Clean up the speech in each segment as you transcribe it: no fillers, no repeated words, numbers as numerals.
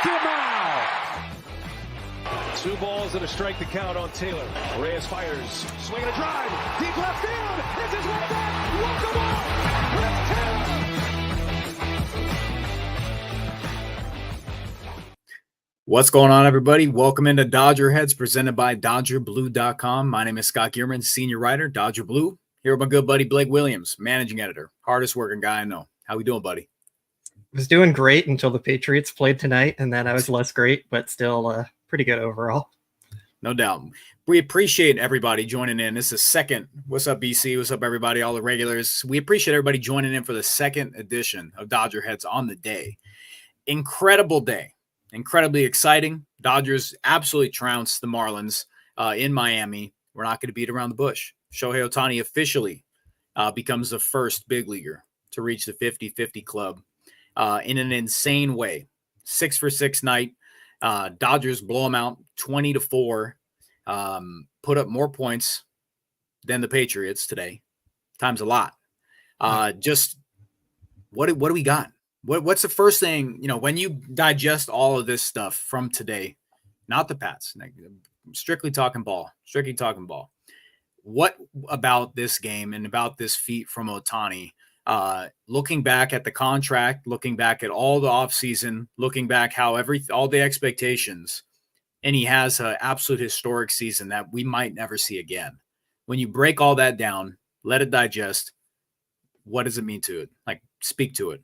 2 balls and a strike to count on Taylor. Reyes fires, swinging a drive, deep left field. It's his way back. Welcome on, What's going on, everybody? Welcome into DodgerHeads, presented by DodgerBlue.com. My name is Scott Geirman, senior writer, Dodger Blue. Here with my good buddy Blake Williams, managing editor, hardest working guy I know. How we doing, buddy? I was doing great until the Patriots played tonight, and then I was less great, but still pretty good overall. No doubt. We appreciate everybody joining in. This is second. What's up, BC? What's up, everybody? All the regulars. We appreciate everybody joining in for the second edition of DodgerHeads on the day. Incredible day. Incredibly exciting. Dodgers absolutely trounced the Marlins in Miami. We're not going to beat around the bush. Shohei Ohtani officially becomes the first big leaguer to reach the 50-50 club in an insane way. 6-for-6 night. Dodgers blow them out 20-4. Put up more points than the Patriots today. Times a lot. Just what do we got? What's the first thing, when you digest all of this stuff from today, not the Pats, strictly talking ball. What about this game and about this feat from Ohtani, looking back at the contract, looking back at all the offseason, looking back how all the expectations, and he has an absolute historic season that we might never see again. When you break all that down, let it digest, what does it mean to it? Speak to it.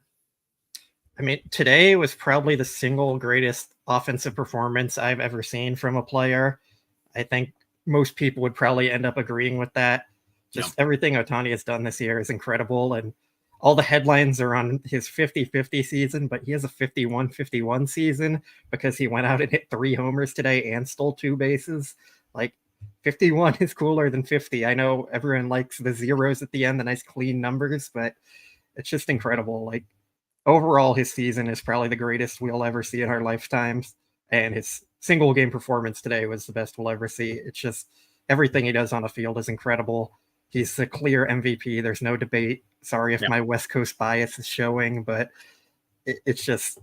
I mean, today was probably the single greatest offensive performance I've ever seen from a player. I think most people would probably end up agreeing with that. Just everything Ohtani has done this year is incredible, and all the headlines are on his 50-50 season, but he has a 51-51 season because he went out and hit 3 homers today and stole 2 bases. 51 is cooler than 50. I know everyone likes the zeros at the end, the nice clean numbers, but it's just incredible. Overall, his season is probably the greatest we'll ever see in our lifetimes, and his single game performance today was the best we'll ever see. It's just everything he does on the field is incredible. He's the clear MVP. There's no debate. Sorry if my West Coast bias is showing, but it's just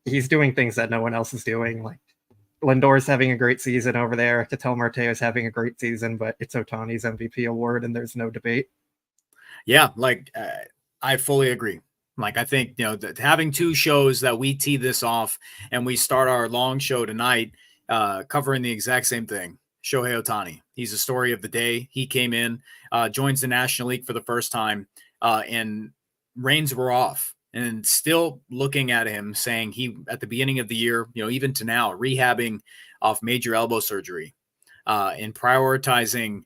he's doing things that no one else is doing. Lindor's having a great season over there. Ketel Marte is having a great season, but it's Ohtani's MVP award, and there's no debate. Yeah, I fully agree. I think, having 2 shows that we tee this off and we start our long show tonight covering the exact same thing. Shohei Ohtani. He's the story of the day. He came in, joins the National League for the first time, and reins were off. And still looking at him saying at the beginning of the year, even to now, rehabbing off major elbow surgery and prioritizing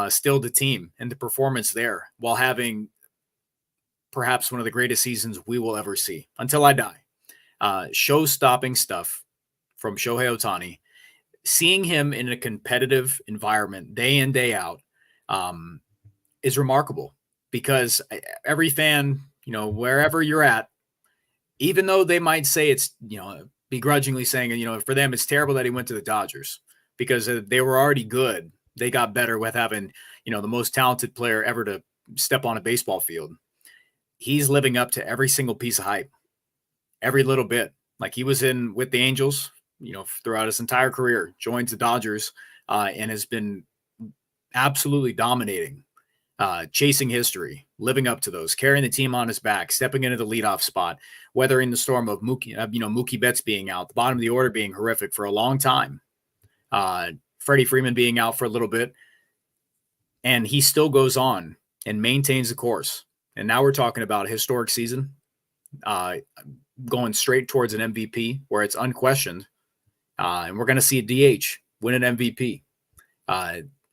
still the team and the performance there while having perhaps one of the greatest seasons we will ever see until I die. Show-stopping stuff from Shohei Ohtani. Seeing him in a competitive environment day in, day out is remarkable because every fan, wherever you're at, even though they might say it's, begrudgingly saying, for them it's terrible that he went to the Dodgers because they were already good. They got better with having, the most talented player ever to step on a baseball field. He's living up to every single piece of hype, every little bit. He was in with the Angels, throughout his entire career, joins the Dodgers, and has been absolutely dominating, chasing history, living up to those, carrying the team on his back, stepping into the leadoff spot, weathering the storm of Mookie Betts being out, the bottom of the order being horrific for a long time, Freddy Freeman being out for a little bit, and he still goes on and maintains the course. And now we're talking about a historic season, going straight towards an MVP where it's unquestioned. And we're going to see a DH win an MVP,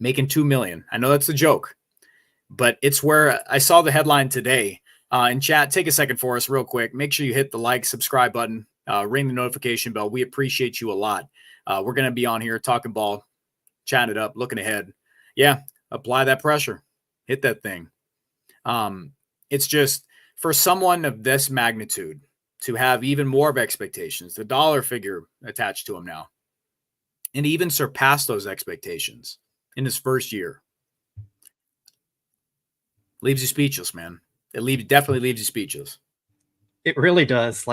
making $2 million. I know that's a joke, but it's where I saw the headline today. In chat, take a second for us real quick. Make sure you hit the subscribe button, ring the notification bell. We appreciate you a lot. We're going to be on here talking ball, chatting it up, looking ahead. Yeah, apply that pressure. Hit that thing. It's just for someone of this magnitude to have even more of expectations, the dollar figure attached to him now, and even surpass those expectations in his first year, leaves you speechless, man. It definitely leaves you speechless. It really does.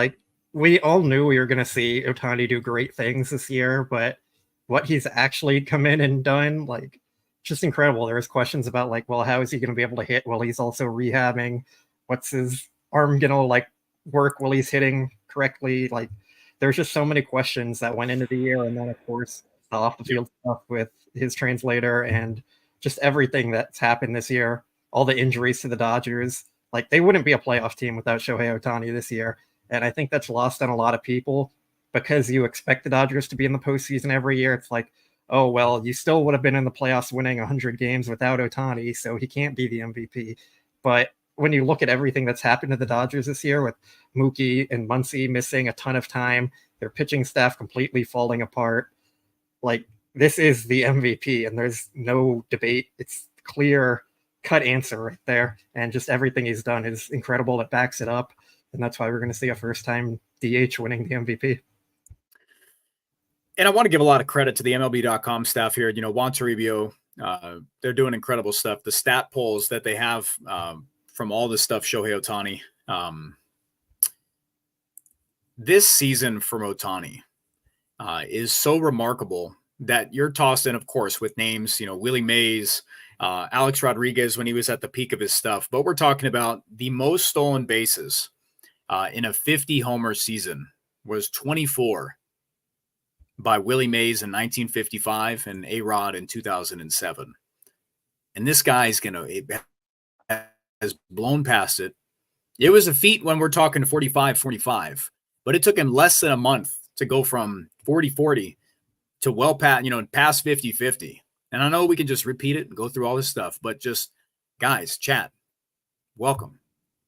we all knew we were going to see Ohtani do great things this year, but what he's actually come in and done, like, just incredible. There was questions about, like, well, how is he going to be able to hit while he's also rehabbing? What's his arm going to, like, work while he's hitting correctly? Like, there's just so many questions that went into the year. And then, of course, the off the field stuff with his translator and just everything that's happened this year, all the injuries to the Dodgers. Like, they wouldn't be a playoff team without Shohei Ohtani this year. And I think that's lost on a lot of people because you expect the Dodgers to be in the postseason every year. It's like, oh, well, you still would have been in the playoffs winning 100 games without Ohtani, so he can't be the MVP. But when you look at everything that's happened to the Dodgers this year with Mookie and Muncy missing a ton of time, their pitching staff completely falling apart, like, this is the MVP, and there's no debate. It's clear cut answer right there. And just everything he's done is incredible. It backs it up. And that's why we're going to see a first-time DH winning the MVP. And I want to give a lot of credit to the MLB.com staff here. You know, Juan Toribio, they're doing incredible stuff. The stat polls that they have from all this stuff, Shohei Ohtani. This season from Ohtani is so remarkable that you're tossed in, of course, with names, you know, Willie Mays, Alex Rodriguez when he was at the peak of his stuff. But we're talking about the most stolen bases in a 50-homer season was 24 by Willie Mays in 1955 and A-Rod in 2007. And this guy's has blown past it. It was a feat when we're talking 45-45, but it took him less than a month to go from 40-40 to well past, past 50-50. And I know we can just repeat it and go through all this stuff, but just, guys, chat, welcome.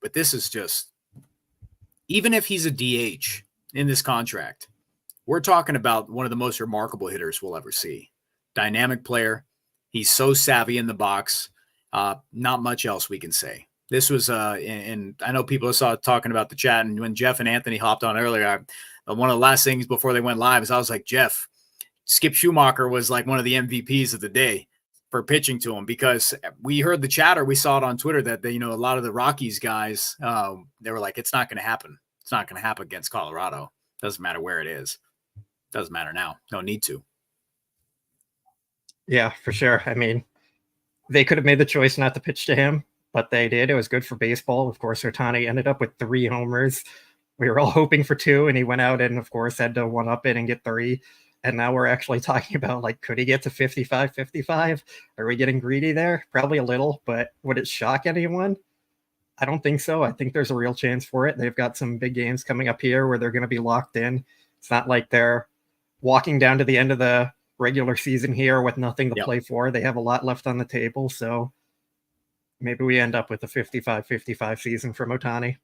But this is just, even if he's a DH in this contract, we're talking about one of the most remarkable hitters we'll ever see. Dynamic player. He's so savvy in the box. Not much else we can say. This was, and I know people saw talking about the chat, and when Jeff and Anthony hopped on earlier, one of the last things before they went live is I was like, Jeff, Skip Schumacher was like one of the MVPs of the day for pitching to him, because we heard the chatter. We saw it on Twitter that a lot of the Rockies guys, they were like, it's not going to happen. It's not going to happen against Colorado. Doesn't matter where it is. Doesn't matter now. No need to. Yeah, for sure. I mean, they could have made the choice not to pitch to him, but they did. It was good for baseball. Of course, Ohtani ended up with 3 homers. We were all hoping for 2, and he went out and, of course, had to one-up it and get 3. And now we're actually talking about, like, could he get to 55-55? Are we getting greedy there? Probably a little, but would it shock anyone? I don't think so. I think there's a real chance for it. They've got some big games coming up here where they're going to be locked in. It's not like they're walking down to the end of the regular season here with nothing to play for. They have a lot left on the table, so maybe we end up with a 55-55 season from Ohtani.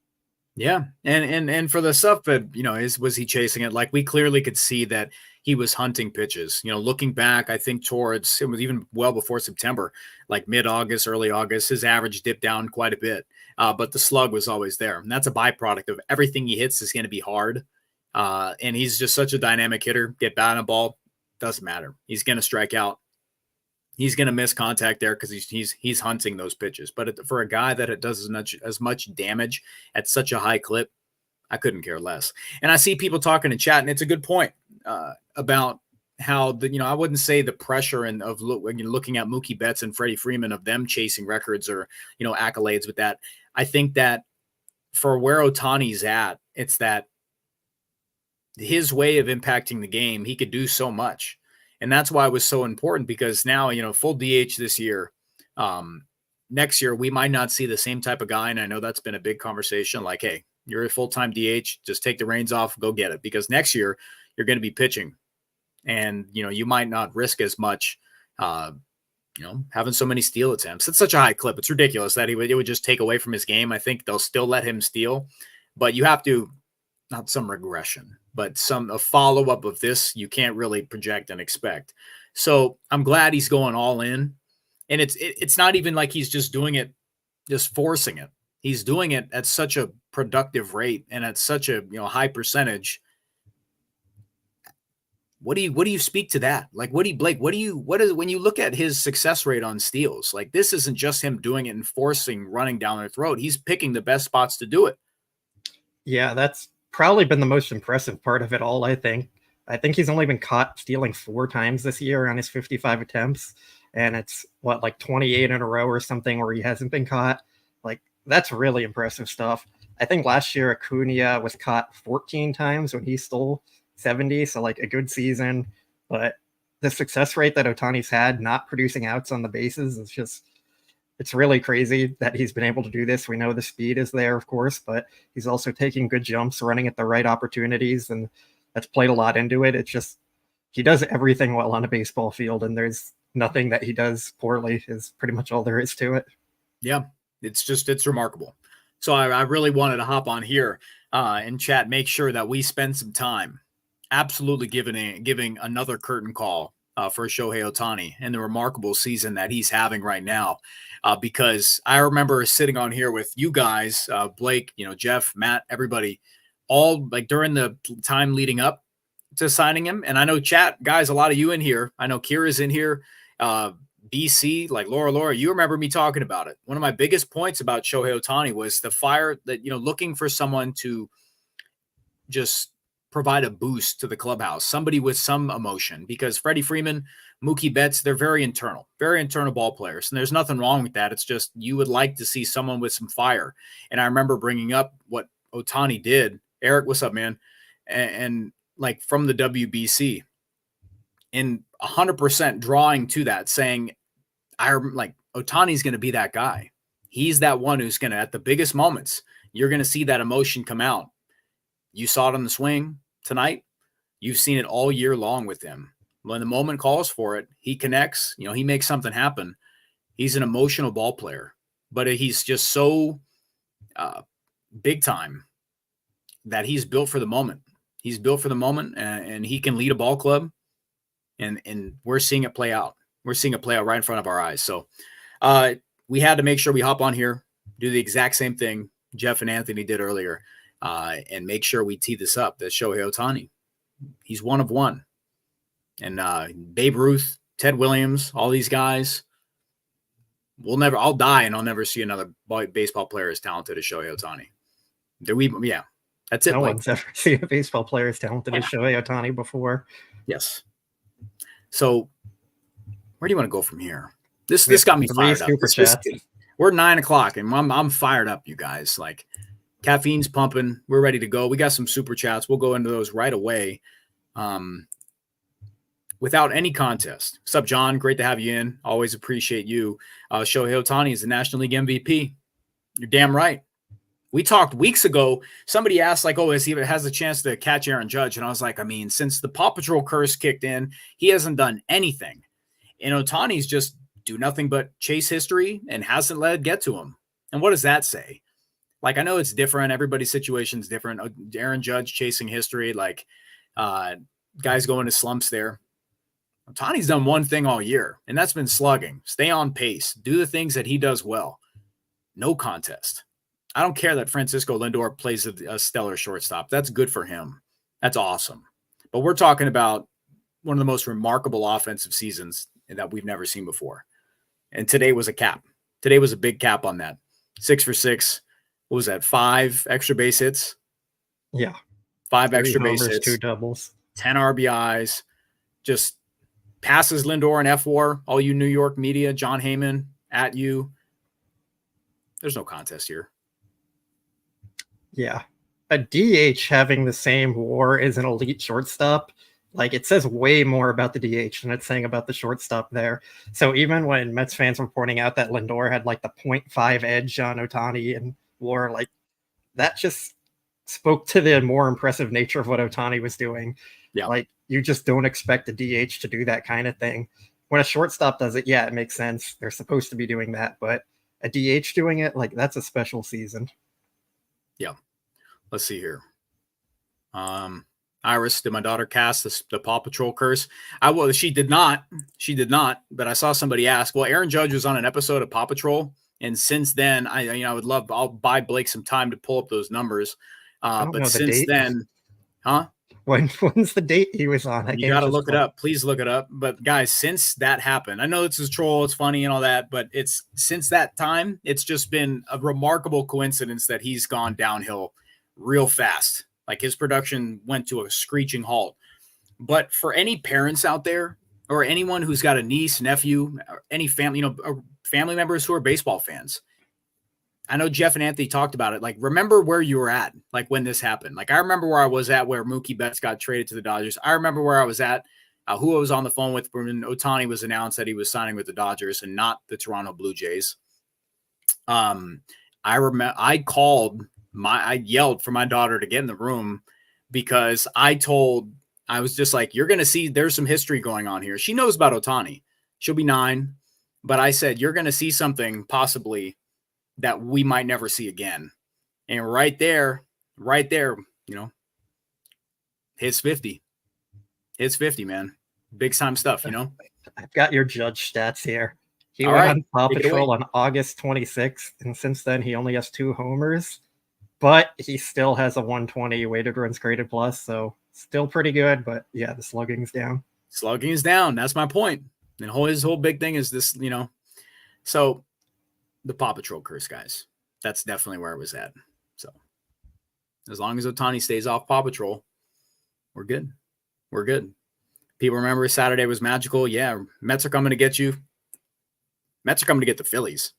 Yeah, and for the stuff that, was he chasing it? Like, we clearly could see that he was hunting pitches. Looking back, I think towards, it was even well before September, like mid-August, early August, his average dipped down quite a bit, but the slug was always there. And that's a byproduct of everything he hits is going to be hard. And he's just such a dynamic hitter. Get bat on a ball, doesn't matter. He's going to strike out. He's going to miss contact there because he's hunting those pitches. But for a guy that does as much damage at such a high clip, I couldn't care less. And I see people talking in chat, and it's a good point about how I wouldn't say the pressure when you're looking at Mookie Betts and Freddie Freeman of them chasing records or accolades with that. I think that for where Ohtani's at, it's that his way of impacting the game, he could do so much. And that's why it was so important, because now, full DH this year, next year, we might not see the same type of guy. And I know that's been a big conversation. Like, hey, you're a full-time DH, just take the reins off, go get it. Because next year you're going to be pitching, and, you might not risk as much, having so many steal attempts. It's such a high clip. It's ridiculous that it would just take away from his game. I think they'll still let him steal, but you have to, not some regression, but a follow-up of this you can't really project and expect. So I'm glad he's going all in. And it's not even like he's just doing it, just forcing it. He's doing it at such a productive rate and at such a high percentage. What do you speak to that? Like, when you look at his success rate on steals, like, this isn't just him doing it and running down their throat. He's picking the best spots to do it. Yeah, that's probably been the most impressive part of it all, I think. I think he's only been caught stealing 4 times this year on his 55 attempts. And it's, like 28 in a row or something where he hasn't been caught. Like, that's really impressive stuff. I think last year Acuna was caught 14 times when he stole 70, so like a good season. But the success rate that Ohtani's had not producing outs on the bases is just, it's really crazy that he's been able to do this. We know the speed is there, of course, but he's also taking good jumps, running at the right opportunities, and that's played a lot into it. It's just, he does everything well on a baseball field, and there's nothing that he does poorly is pretty much all there is to it. Yeah, it's remarkable. So I really wanted to hop on here and chat, make sure that we spend some time absolutely giving another curtain call for Shohei Ohtani and the remarkable season that he's having right now. Because I remember sitting on here with you guys, Blake, Jeff, Matt, everybody, all like during the time leading up to signing him. And I know chat guys, a lot of you in here, I know Kira's in here, BC, like Laura, you remember me talking about it. One of my biggest points about Shohei Ohtani was the fire that, looking for someone to just provide a boost to the clubhouse, somebody with some emotion, because Freddy Freeman, Mookie Betts, they're very internal ball players. And there's nothing wrong with that. It's just, you would like to see someone with some fire. And I remember bringing up what Ohtani did. Eric, what's up, man? And like from the WBC, and 100% drawing to that, saying, Ohtani's going to be that guy. He's that one who's going to, at the biggest moments, you're going to see that emotion come out. You saw it on the swing tonight. You've seen it all year long with him. When the moment calls for it, he connects, he makes something happen. He's an emotional ball player, but he's just so big time that he's built for the moment. He's built for the moment, and he can lead a ball club, and we're seeing it play out. We're seeing it play out right in front of our eyes. So we had to make sure we hop on here, do the exact same thing Jeff and Anthony did earlier, and make sure we tee this up. That Shohei Ohtani, he's one of one. And Babe Ruth, Ted Williams, all these guys, I'll die and I'll never see another baseball player as talented as Shohei Ohtani. Yeah, that's it. No one's ever seen a baseball player as talented as Shohei Ohtani before. Yes. So where do you want to go from here? This got me fired up. We're 9:00 and I'm fired up, you guys. Like, caffeine's pumping. We're ready to go. We got some super chats. We'll go into those right away. Without any contest. What's up, John? Great to have you in. Always appreciate you. Shohei Ohtani is the National League MVP. You're damn right. We talked weeks ago. Somebody asked, like, has he has a chance to catch Aaron Judge? And I was like, since the Paw Patrol curse kicked in, he hasn't done anything. And Ohtani's just do nothing but chase history and hasn't let it get to him. And what does that say? Like, I know it's different. Everybody's situation is different. Aaron Judge chasing history, like guys going to slumps there. Ohtani's done one thing all year, and that's been slugging. Stay on pace. Do the things that he does well. No contest. I don't care that Francisco Lindor plays a stellar shortstop. That's good for him. That's awesome. But we're talking about one of the most remarkable offensive seasons that we've never seen before. And today was a cap. Today was a big cap on that. 6 for 6. What was that? 5 extra base hits? Yeah. 5 extra base hits. 2 doubles. 10 RBIs. Just passes Lindor and F4. All you New York media, John Heyman, at you. There's no contest here. Yeah. A DH having the same WAR as an elite shortstop, like, it says way more about the DH than it's saying about the shortstop there. So even when Mets fans were pointing out that Lindor had like the 0.5 edge on Ohtani and WAR, like, that just spoke to the more impressive nature of what Ohtani was doing. Yeah. Like, you just don't expect a DH to do that kind of thing. When a shortstop does it, yeah, it makes sense. They're supposed to be doing that, but a DH doing it, like, that's a special season. Yeah. Let's see here. Iris, did my daughter cast the Paw Patrol curse? She did not. She did not. But I saw somebody ask. Well, Aaron Judge was on an episode of Paw Patrol, and since then, I'll buy Blake some time to pull up those numbers. But since then, huh? When's the date he was on? You got to look it up. Please look it up. But guys, since that happened, I know this is troll, it's funny and all that, but it's since that time, it's just been a remarkable coincidence that he's gone downhill real fast. Like his production went to a screeching halt. But for any parents out there or anyone who's got a niece, nephew, or any family, family members who are baseball fans, I know Jeff and Anthony talked about it. Like, remember where you were at, like when this happened. Like, I remember where I was at where Mookie Betts got traded to the Dodgers. I remember where I was at, who I was on the phone with when Ohtani was announced that he was signing with the Dodgers and not the Toronto Blue Jays. I remember I yelled for my daughter to get in the room because I was just like, you're going to see there's some history going on here. She knows about Ohtani. She'll be 9. But I said, you're going to see something possibly that we might never see again. And right there, hits 50. Hits 50, man. Big time stuff, I've got your Judge stats here. He All went right. on Paw Patrol on August 26th, and since then he only has 2 homers, but he still has a 120 weighted runs created plus, so still pretty good, but yeah, the slugging's down. Slugging is down. That's my point. And his whole big thing is this, so the Paw Patrol curse, guys. That's definitely where it was at. So as long as Ohtani stays off Paw Patrol, we're good. We're good. People remember Saturday was magical. Yeah, Mets are coming to get you. Mets are coming to get the Phillies.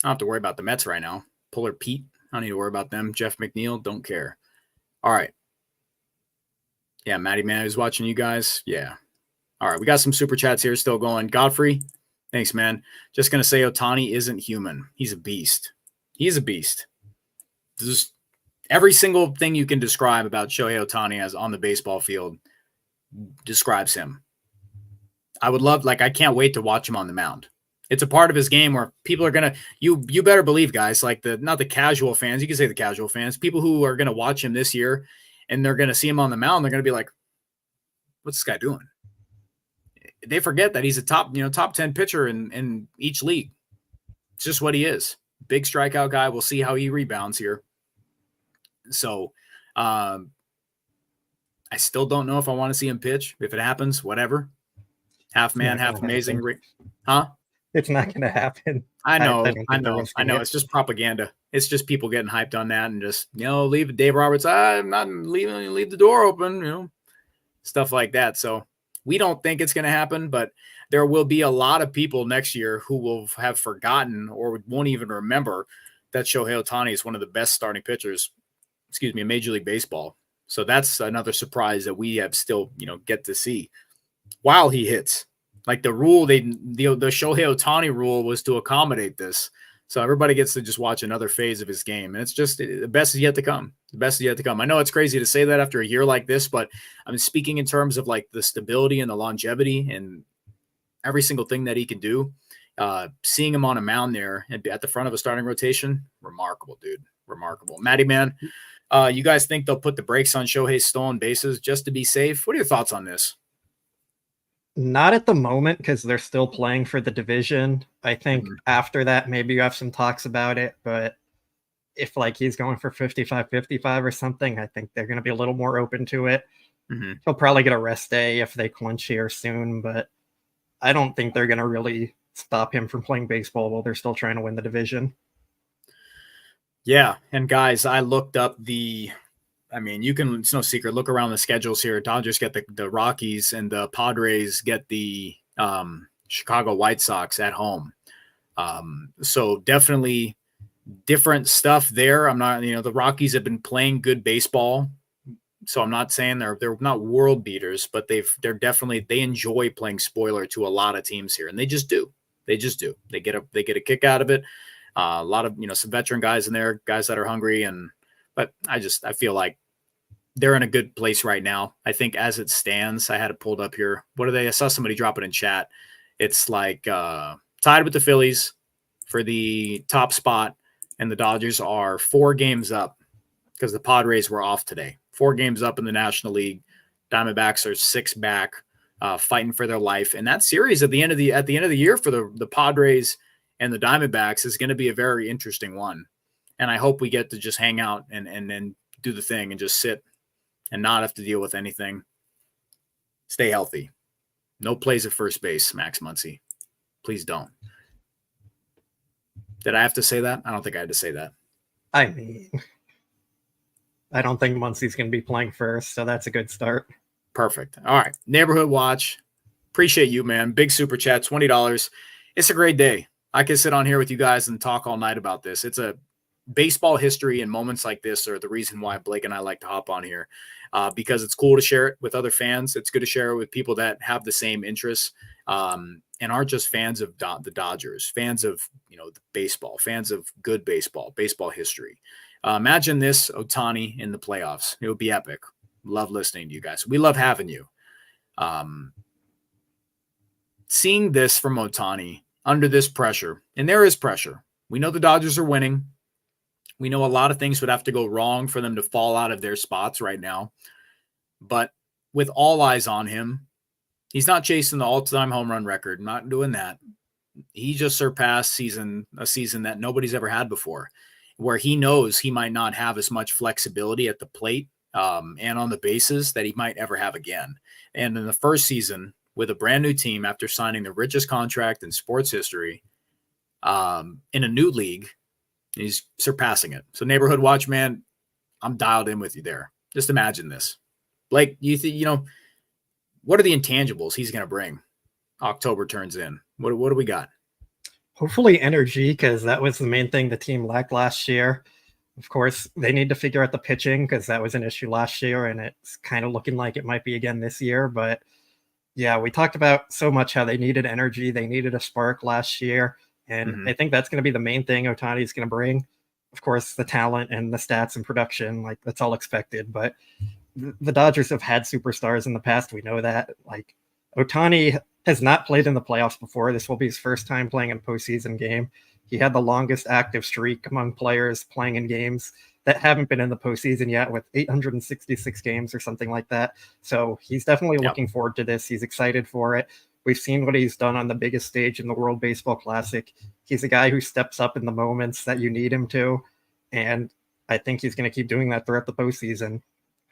I don't have to worry about the Mets right now. Puller Pete, I don't need to worry about them. Jeff McNeil, don't care. All right. Yeah, Matty Man is watching you guys. Yeah. All right, we got some super chats here still going. Godfrey, thanks, man. Just going to say Ohtani isn't human. He's a beast. He's a beast. Just every single thing you can describe about Shohei Ohtani as on the baseball field describes him. I would love, I can't wait to watch him on the mound. It's a part of his game where people are going to, you better believe, guys, not the casual fans, you can say the casual fans, people who are going to watch him this year and they're going to see him on the mound, they're going to be like, what's this guy doing? They forget that he's a top 10 pitcher in each league. It's just what he is. Big strikeout guy. We'll see how he rebounds here. So I still don't know if I want to see him pitch. If it happens, whatever. Half man, half amazing. Huh? It's not going to happen. I know. It's just propaganda. It's just people getting hyped on that and just, leave Dave Roberts. I'm not leave the door open, stuff like that. So we don't think it's going to happen, but there will be a lot of people next year who will have forgotten or won't even remember that Shohei Ohtani is one of the best starting pitchers, in Major League Baseball. So that's another surprise that we have still, get to see while he hits. Like the rule, the Shohei Ohtani rule was to accommodate this. So everybody gets to just watch another phase of his game. And it's just the best is yet to come. The best is yet to come. I know it's crazy to say that after a year like this, but I'm speaking in terms of the stability and the longevity and every single thing that he can do. Seeing him on a mound there at the front of a starting rotation, remarkable, dude. Remarkable. Matty Man, you guys think they'll put the brakes on Shohei's stolen bases just to be safe? What are your thoughts on this? Not at the moment because they're still playing for the division. I think after that, maybe you have some talks about it. But if he's going for 55-55 or something, I think they're going to be a little more open to it. Mm-hmm. He'll probably get a rest day if they clinch here soon. But I don't think they're going to really stop him from playing baseball while they're still trying to win the division. Yeah. And guys, I looked up it's no secret. Look around the schedules here. Dodgers get the Rockies and the Padres get the Chicago White Sox at home. So definitely different stuff there. I'm not, the Rockies have been playing good baseball. So I'm not saying they're not world beaters, but they enjoy playing spoiler to a lot of teams here. And they just do. They get a kick out of it. A lot of, some veteran guys in there, guys that are hungry. But I feel like they're in a good place right now. I think as it stands, I had it pulled up here. What are they? I saw somebody drop it in chat. It's tied with the Phillies for the top spot, and the Dodgers are 4 games up because the Padres were off today. 4 games up in the National League. Diamondbacks are 6 back, fighting for their life. And that series at the end of the year for the Padres and the Diamondbacks is going to be a very interesting one. And I hope we get to just hang out and then do the thing and just sit and not have to deal with anything. Stay healthy. No plays at first base, Max Muncy. Please don't. Did I have to say that? I don't think I had to say that. I mean, I don't think Muncie's going to be playing first, so that's a good start. Perfect. All right. Neighborhood watch. Appreciate you, man. Big super chat, $20. It's a great day. I could sit on here with you guys and talk all night about this. It's a baseball history, and moments like this are the reason why Blake and I like to hop on here, because it's cool to share it with other fans. It's good to share it with people that have the same interests, and aren't just fans of the Dodgers, fans of, the baseball, fans of good baseball history. Imagine this Ohtani in the playoffs. It would be epic. Love listening to you guys. We love having you. Seeing this from Ohtani under this pressure, and there is pressure. We know the Dodgers are winning. We know a lot of things would have to go wrong for them to fall out of their spots right now. But with all eyes on him, he's not chasing the all-time home run record, not doing that. He just surpassed a season that nobody's ever had before, where he knows he might not have as much flexibility at the plate and on the bases that he might ever have again. And in the first season, with a brand new team after signing the richest contract in sports history in a new league, he's surpassing it. So neighborhood watch, man, I'm dialed in with you there. Just imagine this. Blake, what are the intangibles he's going to bring? October turns in. What do we got? Hopefully energy, because that was the main thing the team lacked last year. Of course, they need to figure out the pitching, because that was an issue last year, and it's kind of looking like it might be again this year. But yeah, we talked about so much how they needed energy. They needed a spark last year. And I think that's going to be the main thing Ohtani is going to bring. Of course, the talent and the stats and production, like that's all expected. But the Dodgers have had superstars in the past. We know that. Like Ohtani has not played in the playoffs before. This will be his first time playing in a postseason game. He had the longest active streak among players playing in games that haven't been in the postseason yet, with 866 games or something like that. So he's definitely looking forward to this. He's excited for it. We've seen what he's done on the biggest stage in the World Baseball Classic. He's a guy who steps up in the moments that you need him to. And I think he's going to keep doing that throughout the postseason.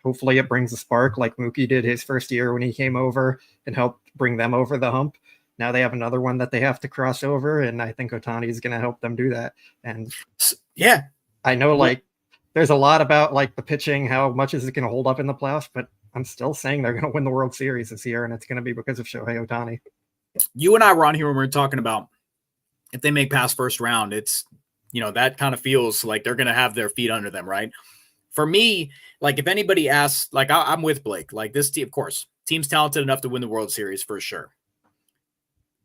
Hopefully it brings a spark like Mookie did his first year when he came over and helped bring them over the hump. Now they have another one that they have to cross over, and I think Ohtani is going to help them do that. And yeah, I know there's a lot about the pitching, how much is it going to hold up in the playoffs, but I'm still saying they're going to win the World Series this year, and it's going to be because of Shohei Ohtani. You and I were on here when we were talking about if they make past first round, it's, that kind of feels like they're going to have their feet under them, right? For me, if anybody asks, I'm with Blake. This team, of course, team's talented enough to win the World Series for sure.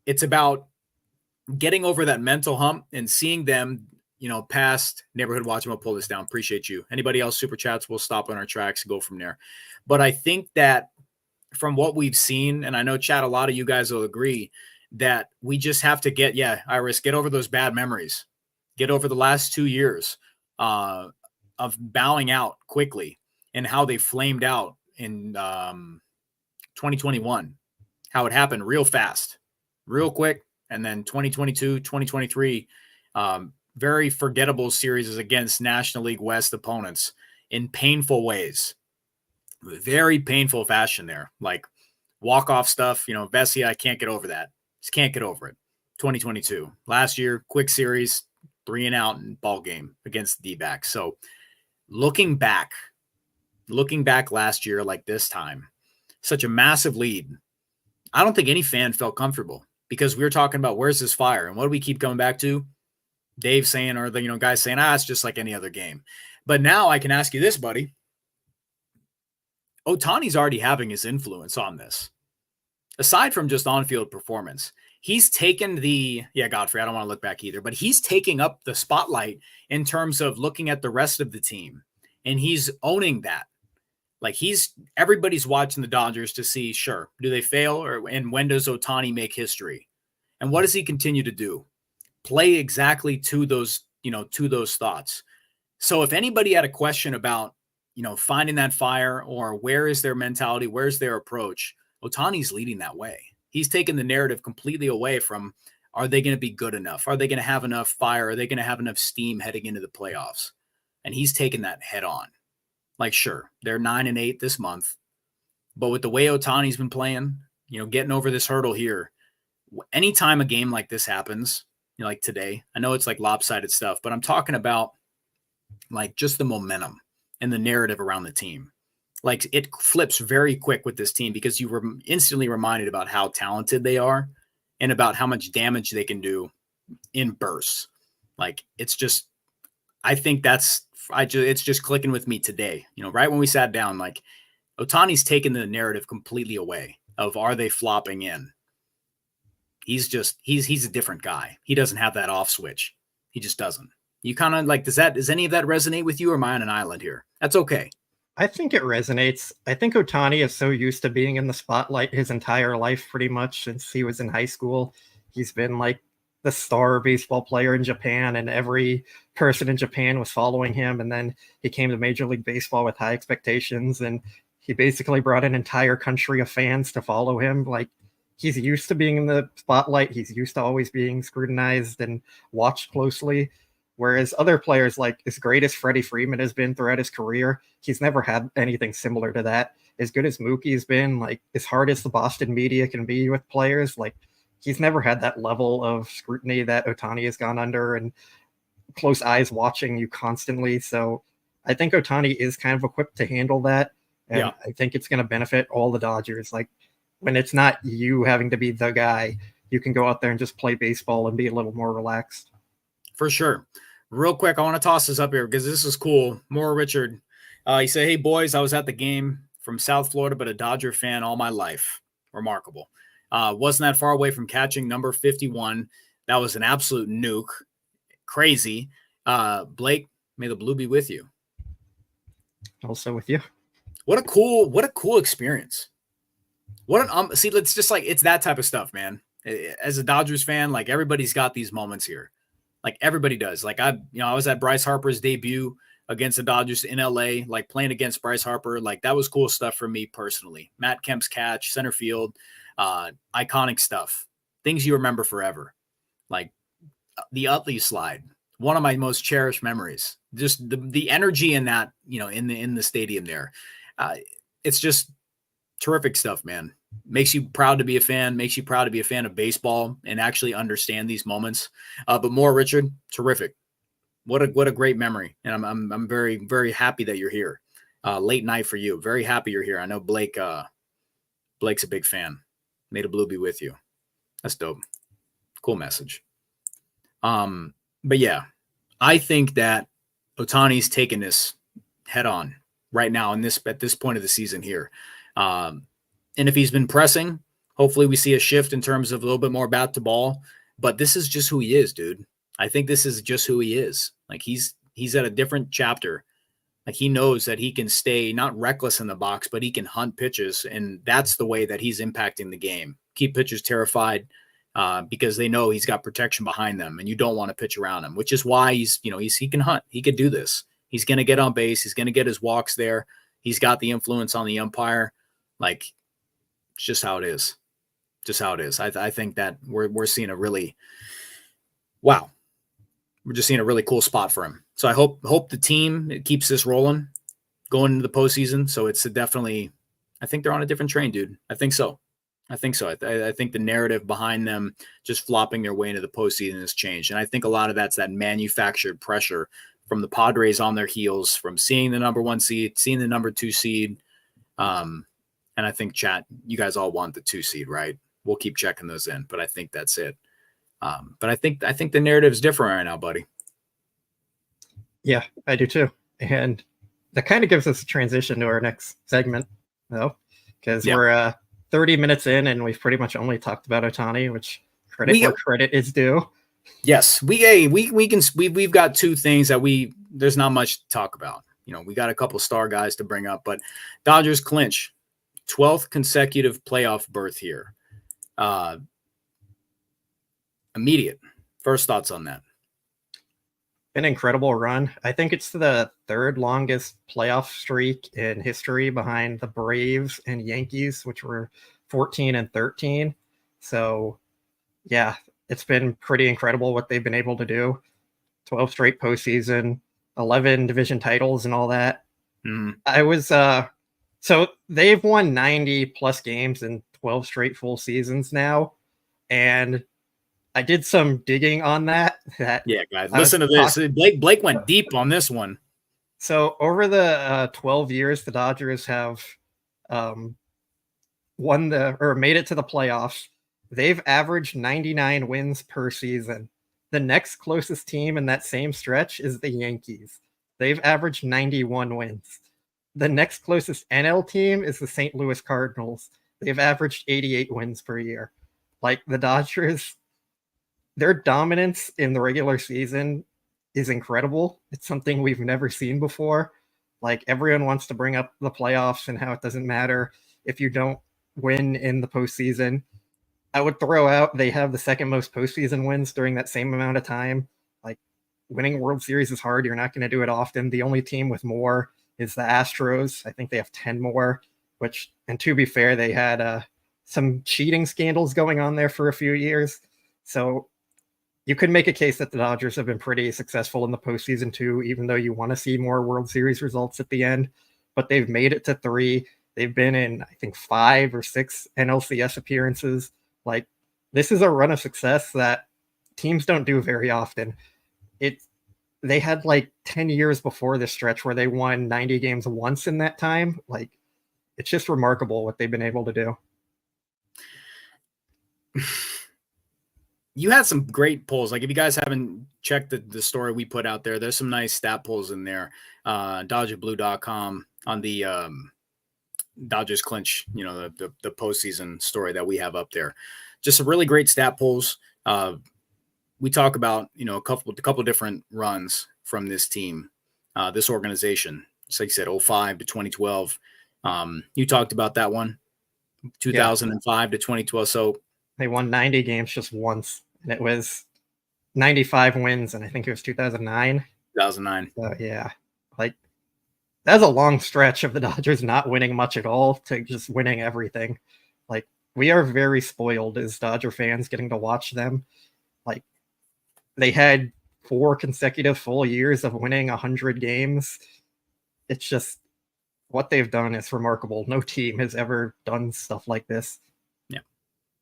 It's about getting over that mental hump and seeing them, past neighborhood watch. I'm going to pull this down. Appreciate you. Anybody else super chats, we'll stop on our tracks and go from there. But I think that from what we've seen, and I know, chat, a lot of you guys will agree that we just have to get over those bad memories, get over the last 2 years of bowing out quickly and how they flamed out in 2021, how it happened real fast, real quick. And then 2022, 2023, very forgettable series against National League West opponents in painful ways, very painful fashion there, walk-off stuff. Vesia, I can't get over that. Just can't get over it. 2022, last year, quick series, 3 and out in ball game against the D-backs. So looking back last year, this time, such a massive lead, I don't think any fan felt comfortable, because we were talking about where's this fire, and what do we keep coming back to? Dave saying, or the guys saying, it's just like any other game. But now I can ask you this, buddy. Ohtani's already having his influence on this. Aside from just on-field performance, he's taken Godfrey, I don't want to look back either, but he's taking up the spotlight in terms of looking at the rest of the team, and he's owning that. Everybody's watching the Dodgers to see, sure, do they fail, and when does Ohtani make history? And what does he continue to do? Play exactly to those thoughts. So if anybody had a question about, finding that fire, or where is their mentality, where's their approach, Ohtani's leading that way. He's taken the narrative completely away from, are they going to be good enough? Are they going to have enough fire? Are they going to have enough steam heading into the playoffs? And he's taken that head on. Sure, they're 9-8 this month, but with the way Ohtani's been playing, getting over this hurdle here, anytime a game like this happens, like today, I know it's lopsided stuff, but I'm talking about just the momentum and the narrative around the team. Like, it flips very quick with this team because you were instantly reminded about how talented they are and about how much damage they can do in bursts. Like, it's just, I think it's just clicking with me today. You know, right when we sat down, like, Ohtani's taken the narrative completely away of, are they flopping in? He's a different guy. He doesn't have that off switch. He just doesn't. You kind of like, does any of that resonate with you, or am I on an island here? That's okay. I think it resonates. I think Ohtani is so used to being in the spotlight his entire life, pretty much since he was in high school. He's been like the star baseball player in Japan, and every person in Japan was following him. And then he came to Major League Baseball with high expectations, and he basically brought an entire country of fans to follow him. Like, he's used to being in the spotlight. He's used to always being scrutinized and watched closely. Whereas other players, like as great as Freddy Freeman has been throughout his career, he's never had anything similar to that. As good as Mookie's been, like as hard as the Boston media can be with players, like he's never had that level of scrutiny that Ohtani has gone under and close eyes watching you constantly. So I think Ohtani is kind of equipped to handle that. And yeah, I think it's going to benefit all the Dodgers. Like, when it's not you having to be the guy, you can go out there and just play baseball and be a little more relaxed. For sure. Real quick, I want to toss this up here because this is cool. More Richard. He said, "Hey, boys, I was at the game from South Florida, but a Dodger fan all my life. Remarkable. Wasn't that far away from catching number 51. That was an absolute nuke. Crazy. Blake, may the blue be with you." Also with you. What a cool experience. What an see, it's just like, it's that type of stuff, man. As a Dodgers fan, like, everybody's got these moments here. Like, everybody does. Like, I was at Bryce Harper's debut against the Dodgers in LA, like playing against Bryce Harper. Like, that was cool stuff for me personally. Matt Kemp's catch, center field, iconic stuff, things you remember forever. Like the Utley slide, one of my most cherished memories. Just the energy in that, in the stadium there. It's just terrific stuff, man. Makes you proud to be a fan, makes you proud to be a fan of baseball and actually understand these moments. But more, Richard, terrific. What a great memory. And I'm very, very happy that you're here. Late night for you. Very happy you're here. I know Blake's a big fan. May the blue be with you. That's dope. Cool message. But yeah, I think that Ohtani's taken this head on right now at this point of the season here. And if he's been pressing, hopefully we see a shift in terms of a little bit more bat to ball. But this is just who he is, dude. I think this is just who he is. Like, he's at a different chapter. Like, he knows that he can stay not reckless in the box, but he can hunt pitches. And that's the way that he's impacting the game. Keep pitchers terrified because they know he's got protection behind them and you don't want to pitch around him, which is why he can hunt. He could do this. He's going to get on base. He's going to get his walks there. He's got the influence on the umpire. Like, it's just how it is. Just how it is. I think that we're seeing we're just seeing a really cool spot for him. So I hope the team keeps this rolling going into the postseason. So it's definitely, I think they're on a different train, dude. I think so. I think the narrative behind them just flopping their way into the postseason has changed. And I think a lot of that's that manufactured pressure from the Padres on their heels, from seeing the number 1 seed, seeing the number 2 seed. And I think, chat, you guys all want the 2 seed, right? We'll keep checking those in, but I think that's it. But I think the narrative is different right now, buddy. Yeah, I do too. And that kind of gives us a transition to our next segment, though, because we're 30 minutes in and we've pretty much only talked about Ohtani, which where credit is due. Yes, we've got 2 things that there's not much to talk about. We got a couple star guys to bring up, but Dodgers clinch 12th consecutive playoff berth here. Immediate first thoughts on that. An incredible run. I think it's the 3rd longest playoff streak in history behind the Braves and Yankees, which were 14 and 13. So yeah, it's been pretty incredible what they've been able to do. 12 straight postseason, 11 division titles and all that. I was so they've won 90 plus games in 12 straight full seasons now. And I did some digging on that. Yeah, guys, listen to this. Blake went deep on this one. So over the 12 years, the Dodgers have made it to the playoffs. They've averaged 99 wins per season. The next closest team in that same stretch is the Yankees. They've averaged 91 wins. The next closest NL team is the St. Louis Cardinals. They've averaged 88 wins per year. Like the Dodgers, their dominance in the regular season is incredible. It's something we've never seen before. Like everyone wants to bring up the playoffs and how it doesn't matter if you don't win in the postseason. I would throw out they have the second most postseason wins during that same amount of time. Like winning World Series is hard. You're not going to do it often. The only team with more is the Astros. I think they have 10 more, which, and to be fair, they had some cheating scandals going on there for a few years. So you could make a case that the Dodgers have been pretty successful in the postseason too, even though you want to see more World Series results at the end. But they've made it to 3. They've been in, I think, 5 or 6 NLCS appearances. Like, this is a run of success that teams don't do very often. They had like 10 years before this stretch where they won 90 games once in that time. Like, it's just remarkable what they've been able to do. You had some great polls. Like if you guys haven't checked the story we put out there, there's some nice stat polls in there. DodgerBlue.com on the Dodgers clinch, the postseason story that we have up there. Just some really great stat polls. We talk about, a couple different runs from this team, this organization. It's like you said, 05 to 2012. You talked about that one, 2005 to 2012. So they won 90 games just once, and it was 95 wins, and I think it was 2009. 2009. So, yeah. Like, that's a long stretch of the Dodgers not winning much at all to just winning everything. Like, we are very spoiled as Dodger fans getting to watch them. Like, they had 4 consecutive full years of winning 100 games. It's just, what they've done is remarkable. No team has ever done stuff like this.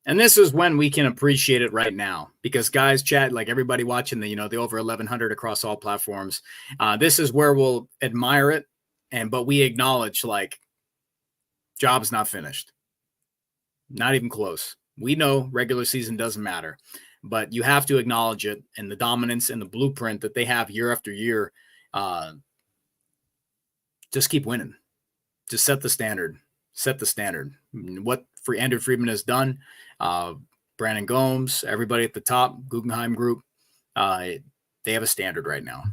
And this is when we can appreciate it right now, because guys, chat, like everybody watching the over 1100 across all platforms. This is where we'll admire it. But we acknowledge like job's not finished. Not even close. We know regular season doesn't matter, but you have to acknowledge it and the dominance and the blueprint that they have year after year. Just keep winning. Just set the standard. Set the standard. What Andrew Friedman has done, Brandon Gomes, everybody at the top, Guggenheim Group, they have a standard right now,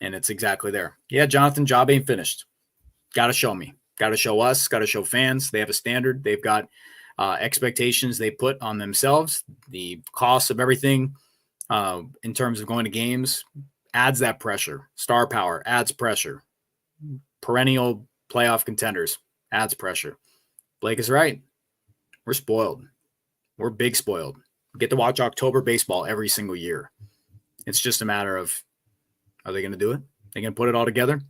and it's exactly there. Yeah, Jonathan, job ain't finished. Got to show me. Got to show us. Got to show fans. They have a standard. They've got expectations they put on themselves. The cost of everything in terms of going to games adds that pressure. Star power adds pressure. Perennial playoff contenders adds pressure. Blake is right. We're spoiled. We're big spoiled. We get to watch October baseball every single year. It's just a matter of, are they going to do it? They going to put it all together?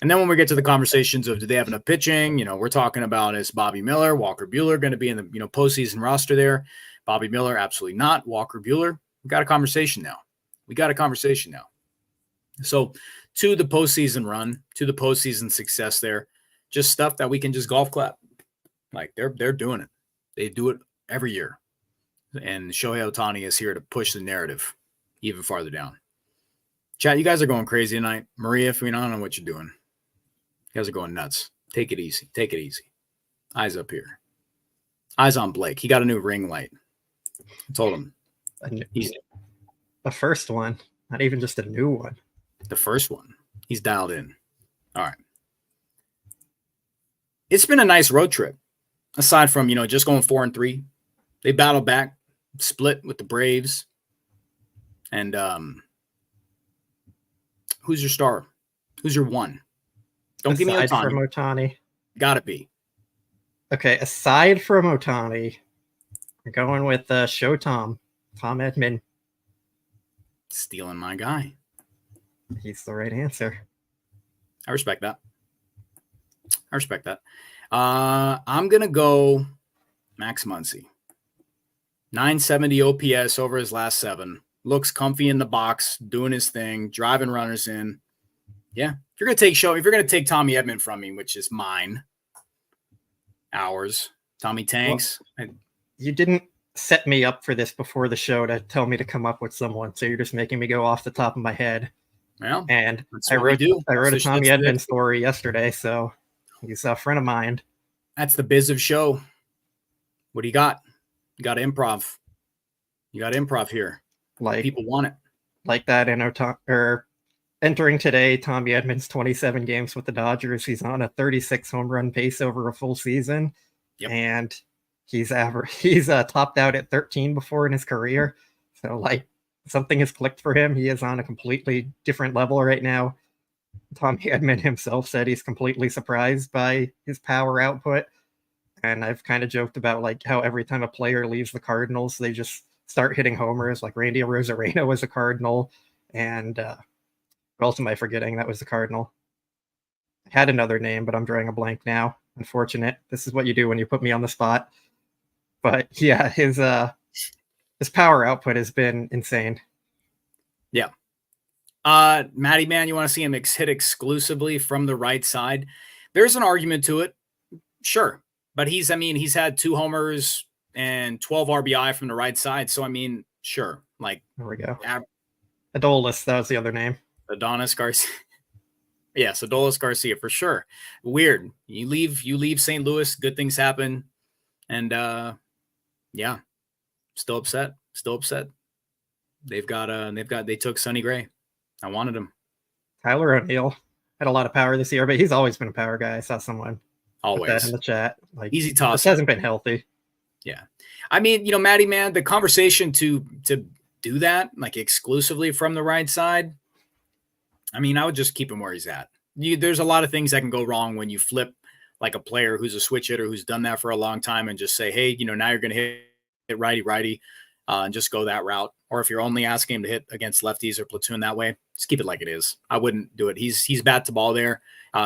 And then when we get to the conversations of, do they have enough pitching? We're talking about, is Bobby Miller, Walker Buehler going to be in the, postseason roster there? Bobby Miller, absolutely not. Walker Buehler, we got a conversation now. So to the postseason run, to the postseason success there, just stuff that we can just golf clap. Like they're doing it. They do it every year. And Shohei Ohtani is here to push the narrative even farther down. Chat, you guys are going crazy tonight. Maria, I don't know what you're doing. You guys are going nuts. Take it easy. Take it easy. Eyes up here. Eyes on Blake. He got a new ring light. I told him. He's the first one. Not even just a new one. The first one. He's dialed in. All right. It's been a nice road trip. Aside from, just going 4-3. They battled back, split with the Braves. And who's your star? Who's your one? Don't give me Ohtani. Aside from Ohtani. Gotta be. Okay, aside from Ohtani, we're going with Tom Edman. Stealing my guy. He's the right answer. I respect that. I'm going to go Max Muncy. 970 OPS over his last 7. Looks comfy in the box, doing his thing, driving runners in. Yeah, If you're gonna take Tommy Edman from me, which is mine, ours, Tommy Tanks. Well, you didn't set me up for this before the show to tell me to come up with someone, so you're just making me go off the top of my head. Well, and I wrote a Tommy Edman story yesterday, so he's a friend of mine. That's the biz of show. What do you got? You got improv. You got improv here. Like people want it. Like that entering today, Tommy Edman's 27 games with the Dodgers. He's on a 36 home run pace over a full season. Yep. And he's topped out at 13 before in his career. So like something has clicked for him. He is on a completely different level right now. Tommy Edman himself said he's completely surprised by his power output. And I've kind of joked about like how every time a player leaves the Cardinals, they just start hitting homers. Like Randy Arozarena was a Cardinal. And what else am I forgetting? That was the Cardinal. I had another name, but I'm drawing a blank now. Unfortunate. This is what you do when you put me on the spot. But yeah, his power output has been insane. Yeah. Matty Man, you want to see him hit exclusively from the right side? There's an argument to it. Sure. But he's had 2 homers and 12 RBI from the right side. So, sure. Like, there we go. Adolis, that was the other name. Adonis Garcia. Yes, Adolis Garcia for sure. Weird. You leave St. Louis, good things happen. And yeah, still upset. They took Sonny Gray. I wanted him. Tyler O'Neill had a lot of power this year, but he's always been a power guy. I saw someone always put that in the chat. Like, easy toss. This hasn't been healthy. Yeah. Matty Man, the conversation to do that, like exclusively from the right side, I would just keep him where he's at. There's a lot of things that can go wrong when you flip like a player who's a switch hitter who's done that for a long time and just say, hey, now you're going to hit righty, and just go that route. Or if you're only asking him to hit against lefties or platoon that way, just keep it like it is. I wouldn't do it. He's bat to ball there.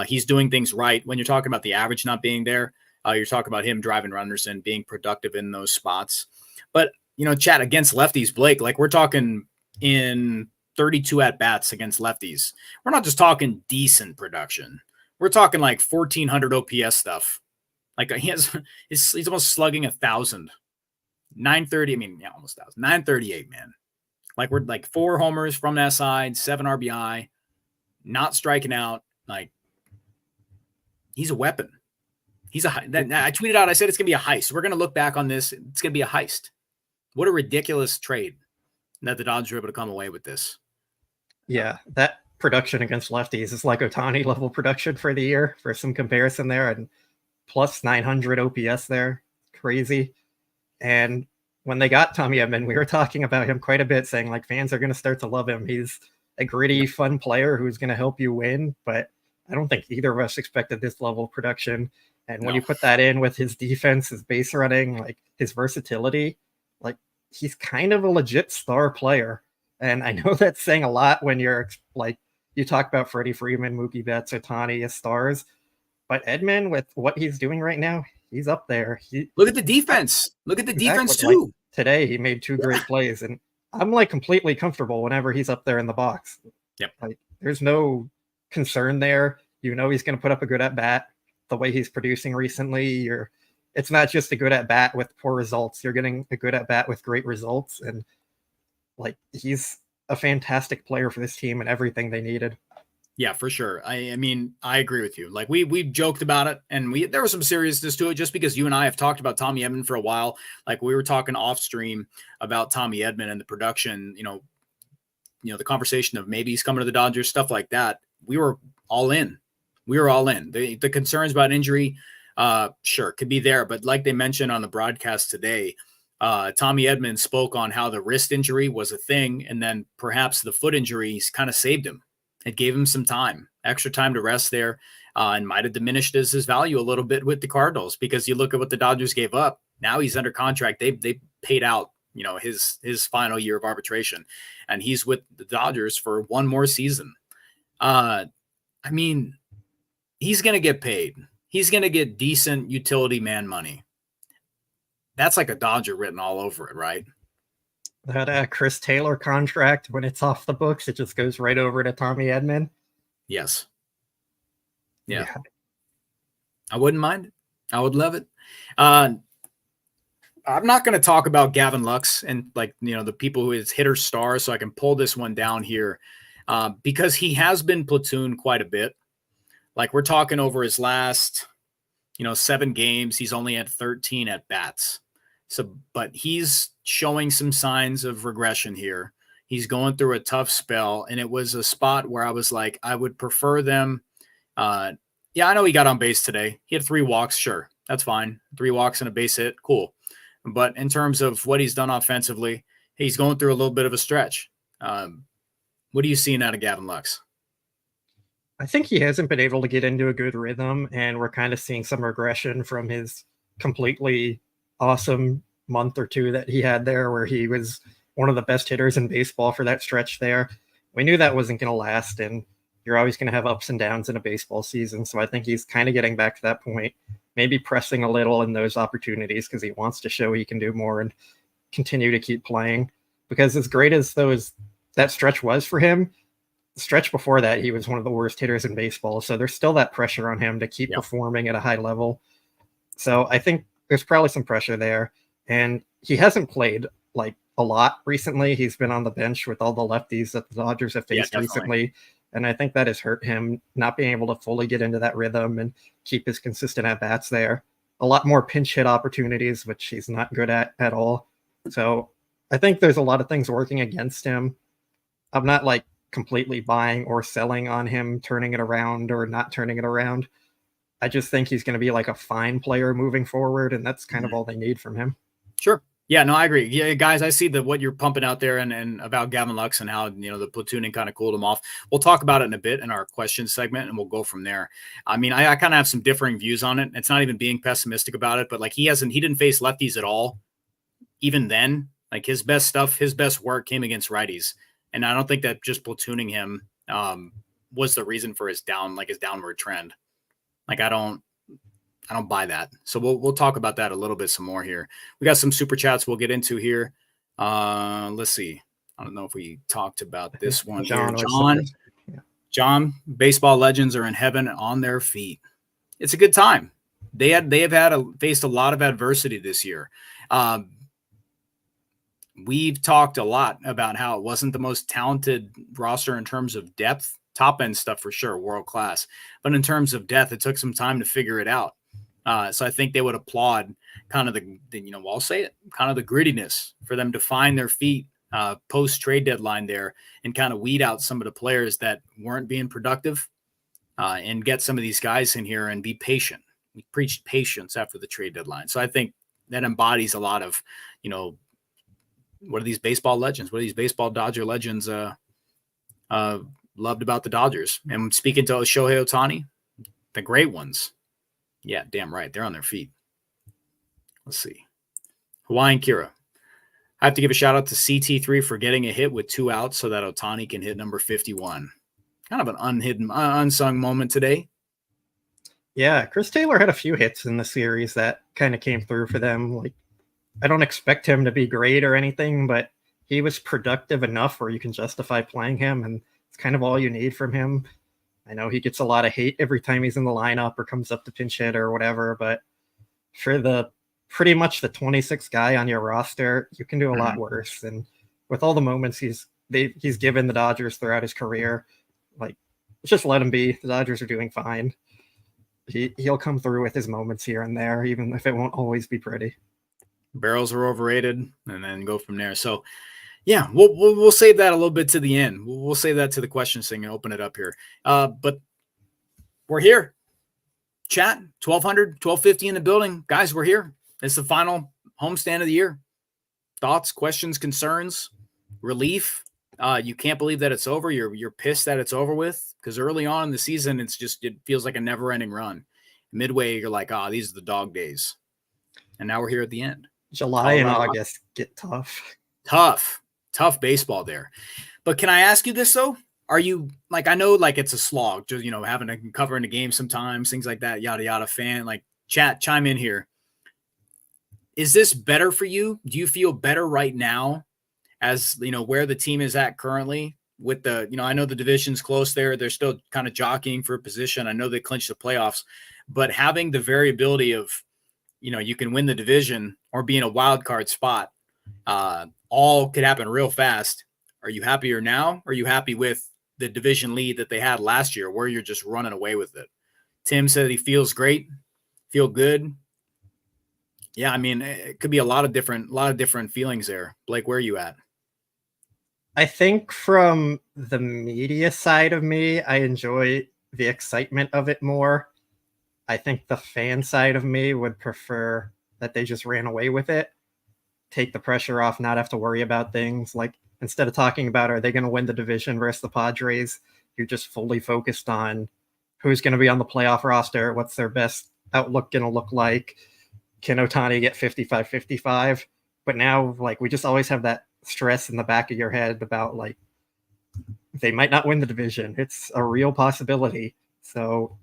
He's doing things right. When you're talking about the average not being there, you're talking about him driving runners and being productive in those spots. But, Chad, against lefties, Blake, like we're talking in 32 at-bats against lefties. We're not just talking decent production. We're talking like 1,400 OPS stuff. Like he's almost slugging 1,000. 930, almost 1,000. 938, man. Like we're like 4 homers from that side, 7 RBI, not striking out. Like he's a weapon. I tweeted out, I said it's going to be a heist. We're going to look back on this. It's going to be a heist. What a ridiculous trade that the Dodgers were able to come away with this. Yeah, that production against lefties is like Ohtani level production for the year, for some comparison there, and plus 900 OPS there. Crazy. And when they got Tommy Edman, we were talking about him quite a bit, saying like fans are going to start to love him. He's a gritty, fun player who's going to help you win. But I don't think either of us expected this level of production. And when you put that in with his defense, his base running, like his versatility, like he's kind of a legit star player. And I know that's saying a lot when you're like, you talk about Freddy Freeman, Mookie Betts, Ohtani as stars. But Edman, with what he's doing right now, he's up there. Look at the defense. Look at the defense too. Like, today he made 2 great plays, and I'm like completely comfortable whenever he's up there in the box. Yep. Like there's no concern there. He's going to put up a good at bat. The way he's producing recently, it's not just a good at bat with poor results. You're getting a good at bat with great results, and like he's a fantastic player for this team and everything they needed. Yeah, for sure. I agree with you. Like we've joked about it, and there was some seriousness to it just because you and I have talked about Tommy Edman for a while. Like we were talking off stream about Tommy Edman and the production, the conversation of maybe he's coming to the Dodgers, stuff like that. We were all in. The concerns about injury, sure, could be there. But like they mentioned on the broadcast today, Tommy Edman spoke on how the wrist injury was a thing, and then perhaps the foot injuries kind of saved him. It gave him some time, extra time to rest there, and might have diminished his value a little bit with the Cardinals because you look at what the Dodgers gave up. Now he's under contract. They paid out, his final year of arbitration, and he's with the Dodgers for 1 more season. He's going to get paid. He's going to get decent utility man money. That's like a Dodger written all over it, right? That Chris Taylor contract, when it's off the books, it just goes right over to Tommy Edman. Yes. Yeah. I wouldn't mind it. I would love it. I'm not going to talk about Gavin Lux and the people who is hitter star, so I can pull this one down here because he has been platooned quite a bit. Like we're talking over his last, 7 games, he's only had 13 at bats. So, but he's showing some signs of regression here. He's going through a tough spell, and it was a spot where I was like, I would prefer them. Yeah, I know he got on base today. He had 3 walks. Sure, that's fine. 3 walks and a base hit. Cool. But in terms of what he's done offensively, he's going through a little bit of a stretch. What are you seeing out of Gavin Lux? I think he hasn't been able to get into a good rhythm, and we're kind of seeing some regression from his completely awesome month or 2 that he had there, where he was one of the best hitters in baseball for that stretch there. We knew that wasn't going to last, and you're always going to have ups and downs in a baseball season. So I think he's kind of getting back to that point, maybe pressing a little in those opportunities because he wants to show he can do more and continue to keep playing. Because as great as that stretch was for him, the stretch before that, he was one of the worst hitters in baseball. So there's still that pressure on him to keep performing at a high level. So I think there's probably some pressure there. And he hasn't played like a lot recently. He's been on the bench with all the lefties that the Dodgers have faced recently. And I think that has hurt him not being able to fully get into that rhythm and keep his consistent at-bats there. A lot more pinch hit opportunities, which he's not good at all. So I think there's a lot of things working against him. I'm not like completely buying or selling on him turning it around or not turning it around. I just think he's going to be like a fine player moving forward, and that's kind of all they need from him. Sure. Yeah, no, I agree. Yeah, guys, I see what you're pumping out there and about Gavin Lux and how, the platooning kind of cooled him off. We'll talk about it in a bit in our question segment, and we'll go from there. I mean, I kind of have some differing views on it. It's not even being pessimistic about it, but like he didn't face lefties at all. Even then, like his best work came against righties. And I don't think that just platooning him was the reason for his downward trend. Like I don't buy that. So we'll talk about that a little bit some more here. We got some super chats we'll get into here. Let's see. I don't know if we talked about this one here. John, baseball legends are in heaven on their feet. It's a good time. They have faced a lot of adversity this year. We've talked a lot about how it wasn't the most talented roster in terms of depth, top end stuff for sure, world class. But in terms of depth, it took some time to figure it out. So I think they would applaud kind of I'll say it, kind of the grittiness for them to find their feet post trade deadline there and kind of weed out some of the players that weren't being productive and get some of these guys in here and be patient. We preached patience after the trade deadline. So I think that embodies a lot of, what are these baseball legends? What are these baseball Dodger legends loved about the Dodgers? And speaking to Shohei Ohtani, the great ones. Yeah, damn right. They're on their feet. Let's see. Hawaiian Kira. I have to give a shout out to CT3 for getting a hit with 2 outs so that Ohtani can hit number 51. Kind of an unsung moment today. Yeah, Chris Taylor had a few hits in the series that kind of came through for them. Like, I don't expect him to be great or anything, but he was productive enough where you can justify playing him, and it's kind of all you need from him. I know he gets a lot of hate every time he's in the lineup or comes up to pinch hit or whatever, but for pretty much the 26th guy on your roster, you can do a lot worse. And with all the moments he's given the Dodgers throughout his career, like, just let him be. The Dodgers are doing fine. He'll come through with his moments here and there, even if it won't always be pretty. Barrels are overrated, and then go from there. So, yeah, we'll save that a little bit to the end. We'll save that to the questions thing and open it up here. But we're here. Chat, 1,200, 1,250 in the building. Guys, we're here. It's the final homestand of the year. Thoughts, questions, concerns, relief. You can't believe that it's over. You're pissed that it's over with because early on in the season, it feels like a never-ending run. Midway, you're like, these are the dog days. And now we're here at the end. July and August get tough. Tough baseball there. But can I ask you this, though? Are you, like, I know, like, it's a slog, just, having to cover in the game sometimes, things like that, yada, yada, fan, like, chat, chime in here. Is this better for you? Do you feel better right now as, where the team is at currently with the, I know the division's close there. They're still kind of jockeying for a position. I know they clinched the playoffs, but having the variability of, you can win the division or be in a wild card spot, all could happen real fast. Are you happier now? Or are you happy with the division lead that they had last year where you're just running away with it? Tim said he feels great, feel good. Yeah, I mean, it could be a lot of different feelings there. Blake, where are you at? I think from the media side of me, I enjoy the excitement of it more. I think the fan side of me would prefer that they just ran away with it, take the pressure off, not have to worry about things. Like, instead of talking about, are they going to win the division versus the Padres, you're just fully focused on who's going to be on the playoff roster, what's their best outlook going to look like, can Ohtani get 55-55? But now, like, we just always have that stress in the back of your head about, like, they might not win the division. It's a real possibility. So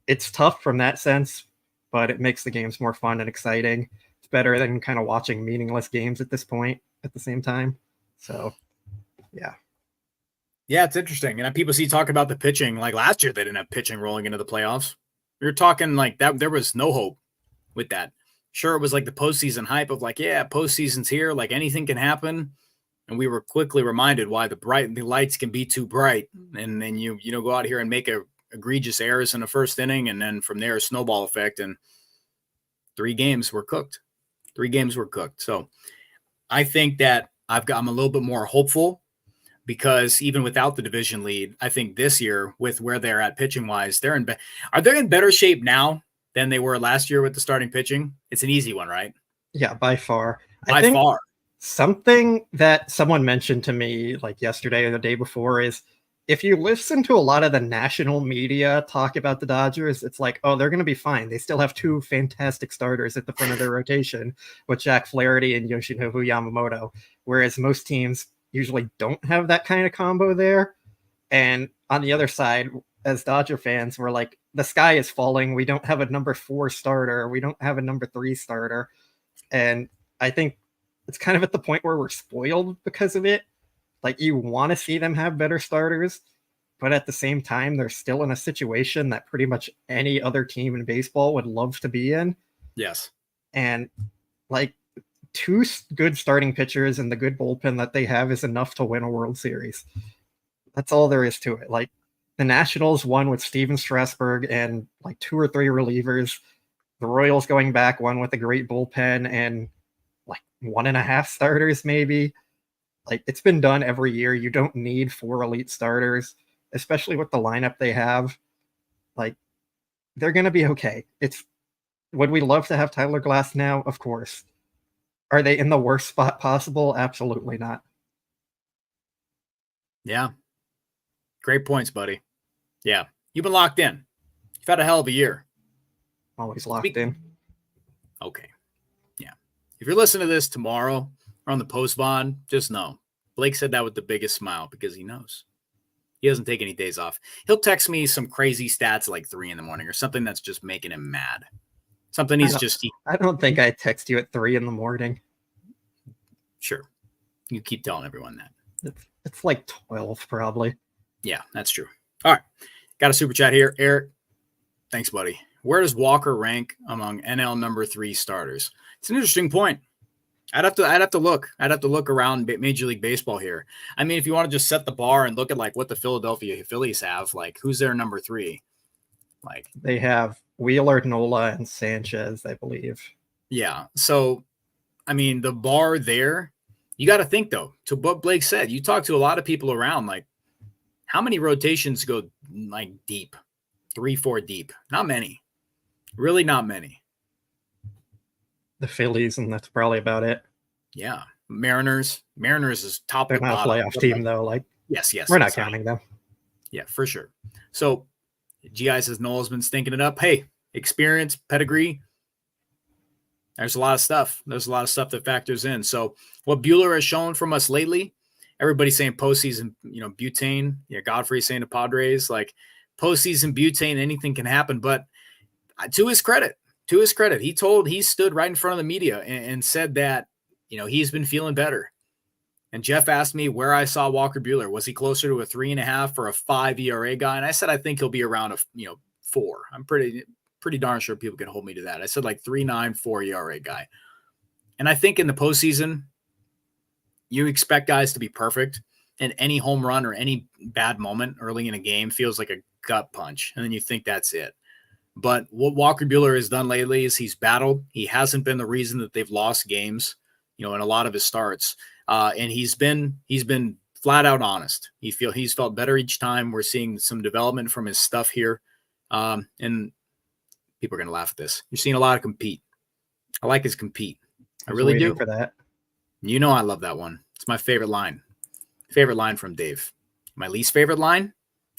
it's tough from that sense, but it makes the games more fun and exciting. It's better than kind of watching meaningless games at this point at the same time. So, yeah. Yeah, it's interesting. And people see talk about the pitching. Like last year, they didn't have pitching rolling into the playoffs. You're talking like that. There was no hope with that. Sure, it was like the postseason hype of like, yeah, postseason's here. Like anything can happen. And we were quickly reminded why the lights can be too bright. And then you go out here and make egregious errors in the first inning. And then from there, a snowball effect. And 3 games were cooked. So I think that I'm a little bit more hopeful because even without the division lead, I think this year with where they're at pitching wise, are they in better shape now than they were last year with the starting pitching? It's an easy one, right? Yeah, by far. By far. Something that someone mentioned to me like yesterday or the day before is if you listen to a lot of the national media talk about the Dodgers, it's like, oh, they're going to be fine. They still have 2 fantastic starters at the front of their rotation with Jack Flaherty and Yoshinobu Yamamoto, whereas most teams usually don't have that kind of combo there. And on the other side, as Dodger fans, we're like, the sky is falling. We don't have a number 4 starter. We don't have a number 3 starter. And I think it's kind of at the point where we're spoiled because of it. Like, you want to see them have better starters, but at the same time, they're still in a situation that pretty much any other team in baseball would love to be in. Yes. And like 2 good starting pitchers and the good bullpen that they have is enough to win a World Series. That's all there is to it. Like, the Nationals won with Steven Strasburg and like 2 or 3 relievers. The Royals going back won with a great bullpen and like 1.5 starters, maybe. Like, it's been done every year. You don't need 4 elite starters, especially with the lineup they have. Like, they're going to be okay. Would we love to have Tyler Glass now? Of course. Are they in the worst spot possible? Absolutely not. Yeah. Great points, buddy. Yeah. You've been locked in. You've had a hell of a year. Always locked in. Okay. Yeah. If you're listening to this tomorrow or on the post bond, just know Blake said that with the biggest smile because he knows. He doesn't take any days off. He'll text me some crazy stats like 3 a.m. or something that's just making him mad. Something I don't think I text you at 3 a.m. Sure. You keep telling everyone that. It's like 12 probably. Yeah, that's true. All right. Got a super chat here. Eric, thanks, buddy. Where does Walker rank among NL number 3 starters? It's an interesting point. I'd have to look. I'd have to look around Major League Baseball here. I mean, if you want to just set the bar and look at like what the Philadelphia Phillies have, like who's their number 3? Like they have Wheeler, Nola, and Sanchez, I believe. Yeah. So, I mean, the bar there, you got to think though, to what Blake said, you talk to a lot of people around, like how many rotations go like deep, 3-4 deep? Not many, really not many. The Phillies, and that's probably about it. Yeah. Mariners is top. They're not a playoff team though. Like, yes. We're not counting them. Yeah, for sure. So GI says Noel's been stinking it up. Hey, experience, pedigree. There's a lot of stuff. There's a lot of stuff that factors in. So what Buehler has shown from us lately, everybody's saying postseason, butane. Yeah, Godfrey's saying the Padres, like postseason butane, anything can happen. But to his credit, he stood right in front of the media and said that, he's been feeling better. And Jeff asked me where I saw Walker Buehler. Was he closer to a 3.5 or a 5 ERA guy? And I said, I think he'll be around 4. I'm pretty darn sure people can hold me to that. I said like 3.9, 4 ERA guy. And I think in the postseason, you expect guys to be perfect, and any home run or any bad moment early in a game feels like a gut punch. And then you think that's it. But what Walker Buehler has done lately is he's battled. He hasn't been the reason that they've lost games, in a lot of his starts. And he's been flat out honest. He's felt better each time. We're seeing some development from his stuff here. And people are going to laugh at this. You're seeing a lot of compete. I like his compete. I really do. For that. I love that one. It's my favorite line. Favorite line from Dave. My least favorite line?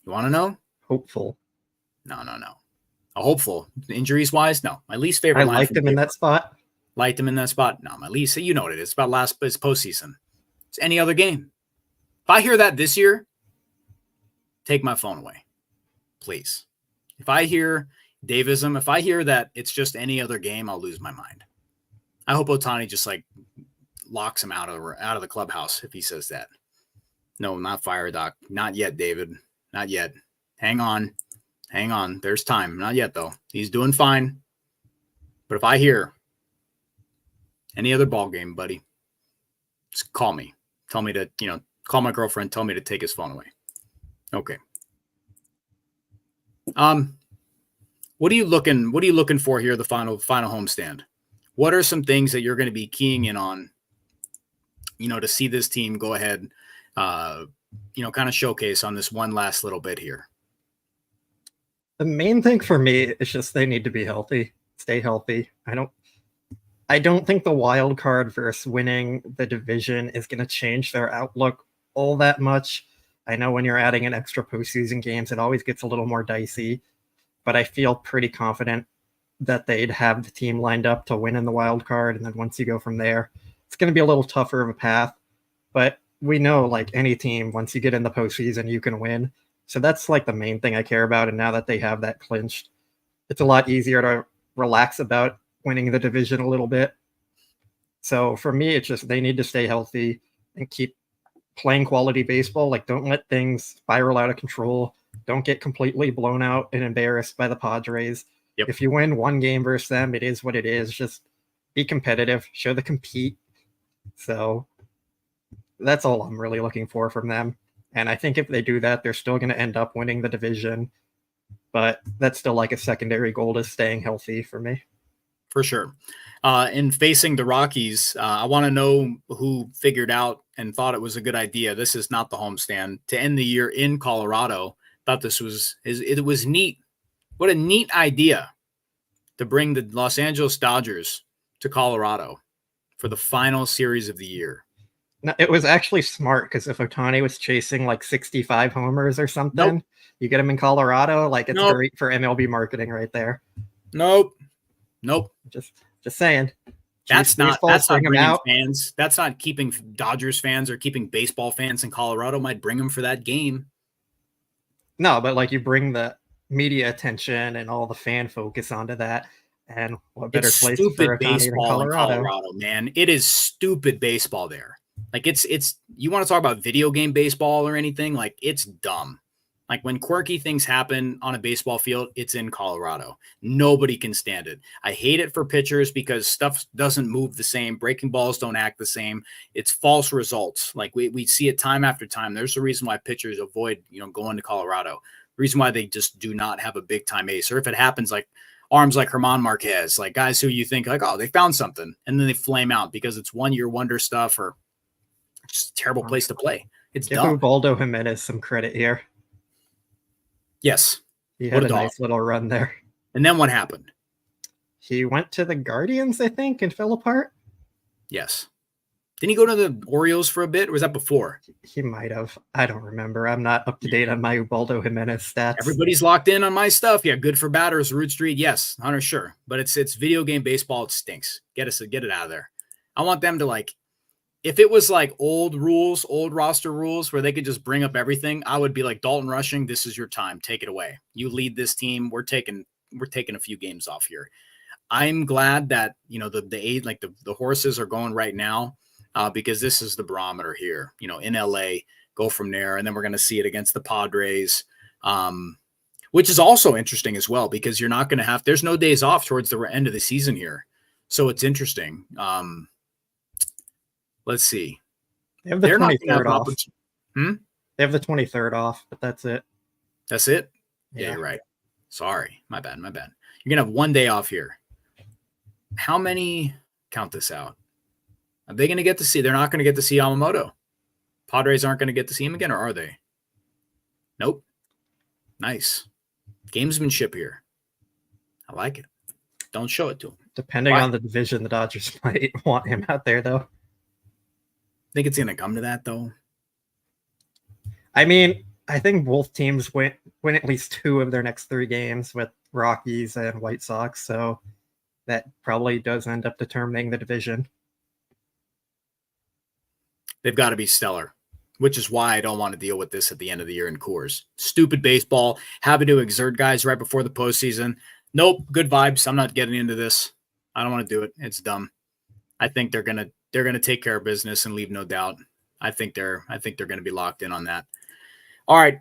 You want to know? Hopeful. No. A hopeful. Injuries wise? No. My least favorite line. I liked him in that spot. Liked him in that spot? No, my least. You know what it is. It's postseason. It's any other game. If I hear that this year, take my phone away. Please. If I hear Davism, if I hear that it's just any other game, I'll lose my mind. I hope Ohtani just locks him out of the clubhouse if he says that. No, not fire, Doc. Not yet, David. Not yet. Hang on. There's time. Not yet, though. He's doing fine. But if I hear any other ball game, buddy, just call me. Tell me to, call my girlfriend. Tell me to take his phone away. Okay. What are you looking for here? The final homestand. What are some things that you're going to be keying in on, to see this team go ahead, kind of showcase on this one last little bit here? The main thing for me is just they need to be healthy, stay healthy. I don't think the wild card versus winning the division is going to change their outlook all that much. I know when you're adding an extra postseason games, it always gets a little more dicey, but I feel pretty confident that they'd have the team lined up to win in the wild card. And then once you go from there, it's going to be a little tougher of a path, but we know like any team, once you get in the postseason, you can win. So that's like the main thing I care about. And now that they have that clinched, it's a lot easier to relax about winning the division a little bit. So for me, it's just they need to stay healthy and keep playing quality baseball. Like, don't let things spiral out of control. Don't get completely blown out and embarrassed by the Padres. Yep. If you win one game versus them, it is what it is. Just be competitive, show the compete. So that's all I'm really looking for from them. And I think if they do that, they're still going to end up winning the division. But that's still like a secondary goal to staying healthy for me. For sure. In facing the Rockies, I want to know who figured out and thought it was a good idea. This is not the homestand to end the year in Colorado. Thought it was neat. What a neat idea to bring the Los Angeles Dodgers to Colorado for the final series of the year. No, it was actually smart because if Ohtani was chasing like 65 homers or something, you get him in Colorado. Like it's great for MLB marketing right there. Nope. Just saying. That's not bringing fans. That's not keeping Dodgers fans or keeping baseball fans in Colorado. Might bring them for that game. No, but like you bring the media attention and all the fan focus onto that. And what better place for Ohtani than Colorado? In Colorado, man. It is stupid baseball there. Like it's you want to talk about video game baseball or anything, like it's dumb. Like when quirky things happen on a baseball field, it's in Colorado. Nobody can stand it. I hate it for pitchers because stuff doesn't move the same. Breaking balls don't act the same. It's false results. Like we see it time after time. There's a reason why pitchers avoid, going to Colorado. The reason why they just do not have a big time ace. Or if it happens, like arms like German Marquez, like guys who you think like, oh, they found something. And then they flame out because it's 1 year wonder stuff or just a terrible place to play. It's Give dumb. Ubaldo Jimenez some credit here. Yes. He had a nice little run there. And then what happened? He went to the Guardians, I think, and fell apart. Yes. Didn't he go to the Orioles for a bit? Or was that before? He might have. I don't remember. I'm not up to date on my Ubaldo Jimenez stats. Everybody's locked in on my stuff. Yeah, good for batters, Root Street. Yes, Hunter, sure. But it's video game baseball. It stinks. Get it out of there. I want them to if it was like old roster rules where they could just bring up everything, I would be like, Dalton Rushing, this is your time. Take it away. You lead this team. We're taking a few games off here. I'm glad that, the horses are going right now. because this is the barometer here, in LA, go from there. And then we're going to see it against the Padres, which is also interesting as well, because you're not going to have, there's no days off towards the end of the season here. So it's interesting. Let's see. They have the 23rd off. They have the 23rd off, but that's it. That's it? Yeah, you're right. Sorry. My bad. You're going to have 1 day off here. How many, count this out. Are they going to get to see, they're not going to get to see Yamamoto. Padres aren't going to get to see him again, or are they? Nope. Nice. Gamesmanship here. I like it. Don't show it to him. Depending on the division, the Dodgers might want him out there, though. Think it's going to come to that, though? I mean, I think both teams win at least 2 of their next 3 games with Rockies and White Sox, so that probably does end up determining the division. They've got to be stellar, which is why I don't want to deal with this at the end of the year in Coors. Stupid baseball, having to exert guys right before the postseason. Nope, good vibes. I'm not getting into this. I don't want to do it. It's dumb. I think they're gonna take care of business and leave no doubt. I think they're going to be locked in on that. All right,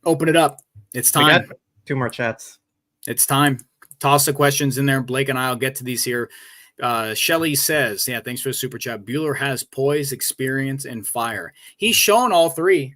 open it up. It's time. We got 2 more chats. It's time. Toss the questions in there. Blake and I will get to these here. Shelly says, yeah, thanks for the super chat. Buehler has poise, experience, and fire. He's shown all 3.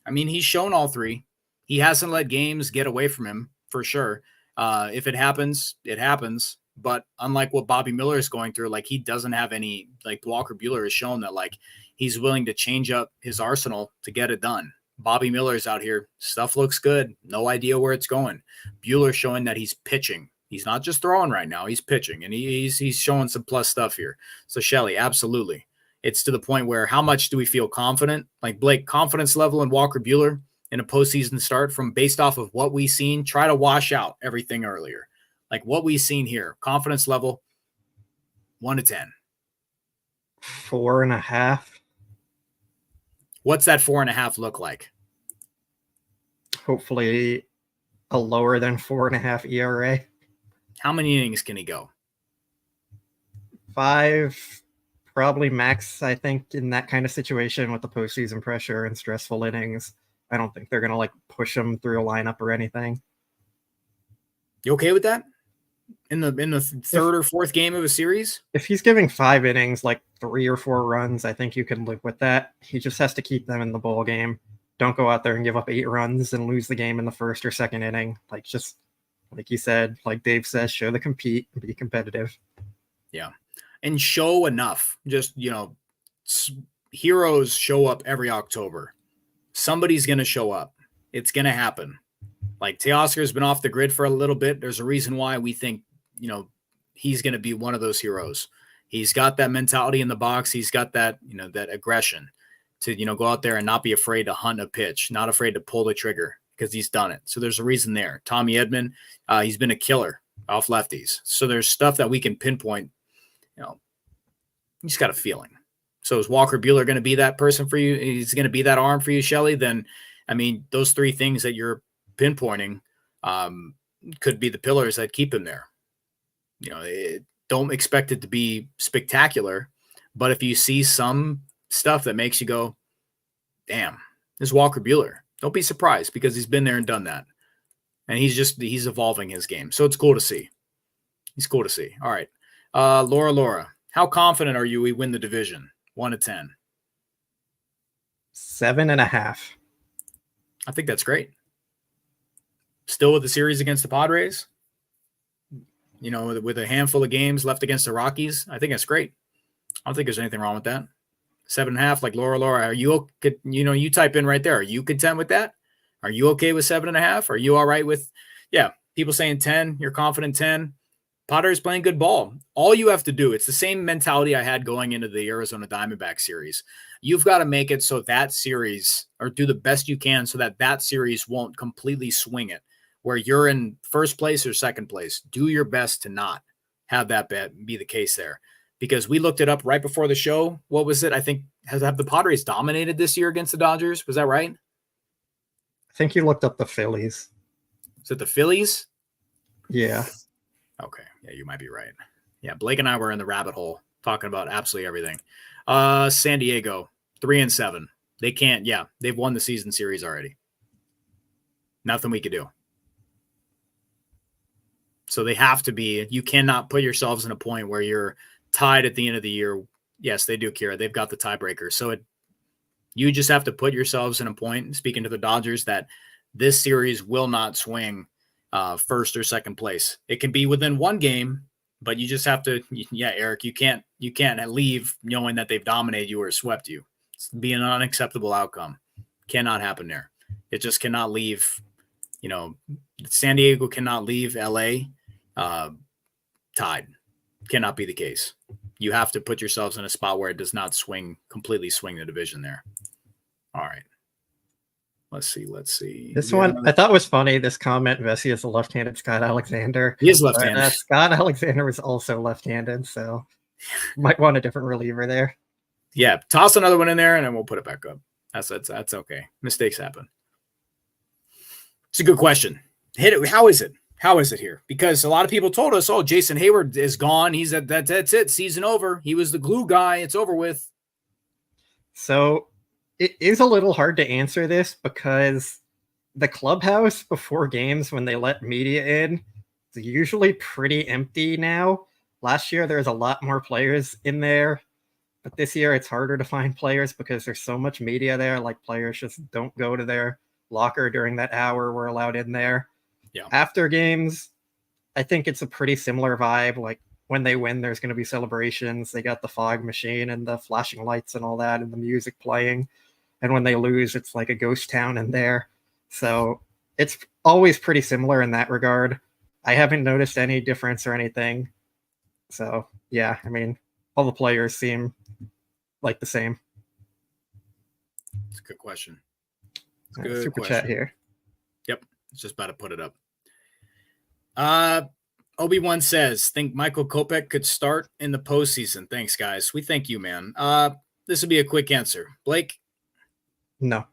I mean, he's shown all 3. He hasn't let games get away from him, for sure. If it happens, it happens. But unlike what Bobby Miller is going through, like, he doesn't have any, like, Walker Buehler has shown that, like, he's willing to change up his arsenal to get it done. Bobby Miller's out here. Stuff looks good. No idea where it's going. Buehler showing that he's pitching. He's not just throwing right now. He's pitching, and he's showing some plus stuff here. So, Shelly, absolutely. It's to the point where how much do we feel confident? Like, Blake, confidence level in Walker Buehler in a postseason start from based off of what we've seen, try to wash out everything earlier. Like what we've seen here, confidence level, 1 to 10. 4.5. What's that 4.5 look like? Hopefully a lower than 4.5 ERA. How many innings can he go? 5, probably max, I think, in that kind of situation with the postseason pressure and stressful innings. I don't think they're going to like push him through a lineup or anything. You okay with that? In the 3rd or 4th game of a series? If he's giving 5 innings, like 3 or 4 runs, I think you can live with that. He just has to keep them in the ball game. Don't go out there and give up 8 runs and lose the game in the 1st or 2nd inning. Like, just like you said, like Dave says, show the compete and be competitive. Yeah. And show enough. Just, heroes show up every October. Somebody's going to show up. It's going to happen. Like Teoscar's been off the grid for a little bit. There's a reason why we think, he's going to be one of those heroes. He's got that mentality in the box. He's got that, that aggression to, go out there and not be afraid to hunt a pitch, not afraid to pull the trigger because he's done it. So there's a reason there. Tommy Edman, he's been a killer off lefties. So there's stuff that we can pinpoint, you just got a feeling. So is Walker Buehler going to be that person for you? He's going to be that arm for you, Shelly? Then, I mean, those 3 things that you're pinpointing could be the pillars that keep him there. Don't expect it to be spectacular, but if you see some stuff that makes you go, damn, this is Walker Buehler, don't be surprised because he's been there and done that. And he's evolving his game. So it's cool to see. He's cool to see. All right. Laura, how confident are you we win the division? 1 to 10. 7.5. I think that's great. Still with the series against the Padres, with a handful of games left against the Rockies. I think that's great. I don't think there's anything wrong with that. 7.5, like Laura, are you, you type in right there. Are you content with that? Are you okay with 7.5? Are you all right with, people saying 10, you're confident 10. Padres playing good ball. All you have to do, it's the same mentality I had going into the Arizona Diamondback series. You've got to make it so that series, or do the best you can so that series won't completely swing it, where you're in first place or 2nd place. Do your best to not have that be the case there. Because we looked it up right before the show. What was it? I think, have the Padres dominated this year against the Dodgers? Was that right? I think you looked up the Phillies. Is it the Phillies? Yeah. Okay. Yeah, you might be right. Yeah, Blake and I were in the rabbit hole talking about absolutely everything. San Diego, 3-7. They can't. Yeah, they've won the season series already. Nothing we could do. So they have to be. You cannot put yourselves in a point where you're tied at the end of the year. Yes, they do, Kira. They've got the tiebreaker. So you just have to put yourselves in a point, speaking to the Dodgers, that this series will not swing first or second place. It can be within one game, but you just have to. Yeah, Eric, you can't leave knowing that they've dominated you or swept you. It's be an unacceptable outcome. Cannot happen there. It just cannot leave. San Diego cannot leave LA tied. Cannot be the case. You have to put yourselves in a spot where it does not completely swing the division there. All right. Let's see. This one I thought was funny. This comment, Vesey is a left-handed Scott Alexander. He is left-handed. Scott Alexander was also left-handed, so might want a different reliever there. Yeah, toss another one in there, and then we'll put it back up. That's okay. Mistakes happen. It's a good question. Hit it. How is it? How is it here? Because a lot of people told us, "Oh, Jason Hayward is gone. That's it. Season over. He was the glue guy. It's over with." So it is a little hard to answer this because the clubhouse before games, when they let media in, is usually pretty empty now. Last year, there was a lot more players in there, but this year it's harder to find players because there's so much media there. Like, players just don't go to their locker during that hour we're allowed in there. Yeah. After games, I think it's a pretty similar vibe. Like, when they win, there's going to be celebrations. They got the fog machine and the flashing lights and all that and the music playing. And when they lose, it's like a ghost town in there. So it's always pretty similar in that regard. I haven't noticed any difference or anything. So, yeah, I mean, all the players seem like the same. It's a good question. Super question. Chat here. Yep. It's just about to put it up. Obi-Wan says, think Michael Kopech could start in the postseason. Thanks, guys. We thank you, man. This would be a quick answer. Blake? No.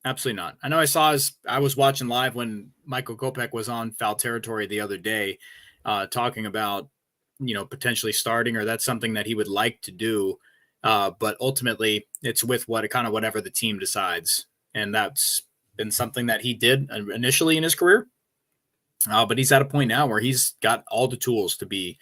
Absolutely not. I know I was watching live when Michael Kopech was on Foul Territory the other day, talking about, potentially starting, or that's something that he would like to do. But ultimately it's with whatever the team decides. And that's been something that he did initially in his career. But he's at a point now where he's got all the tools to be,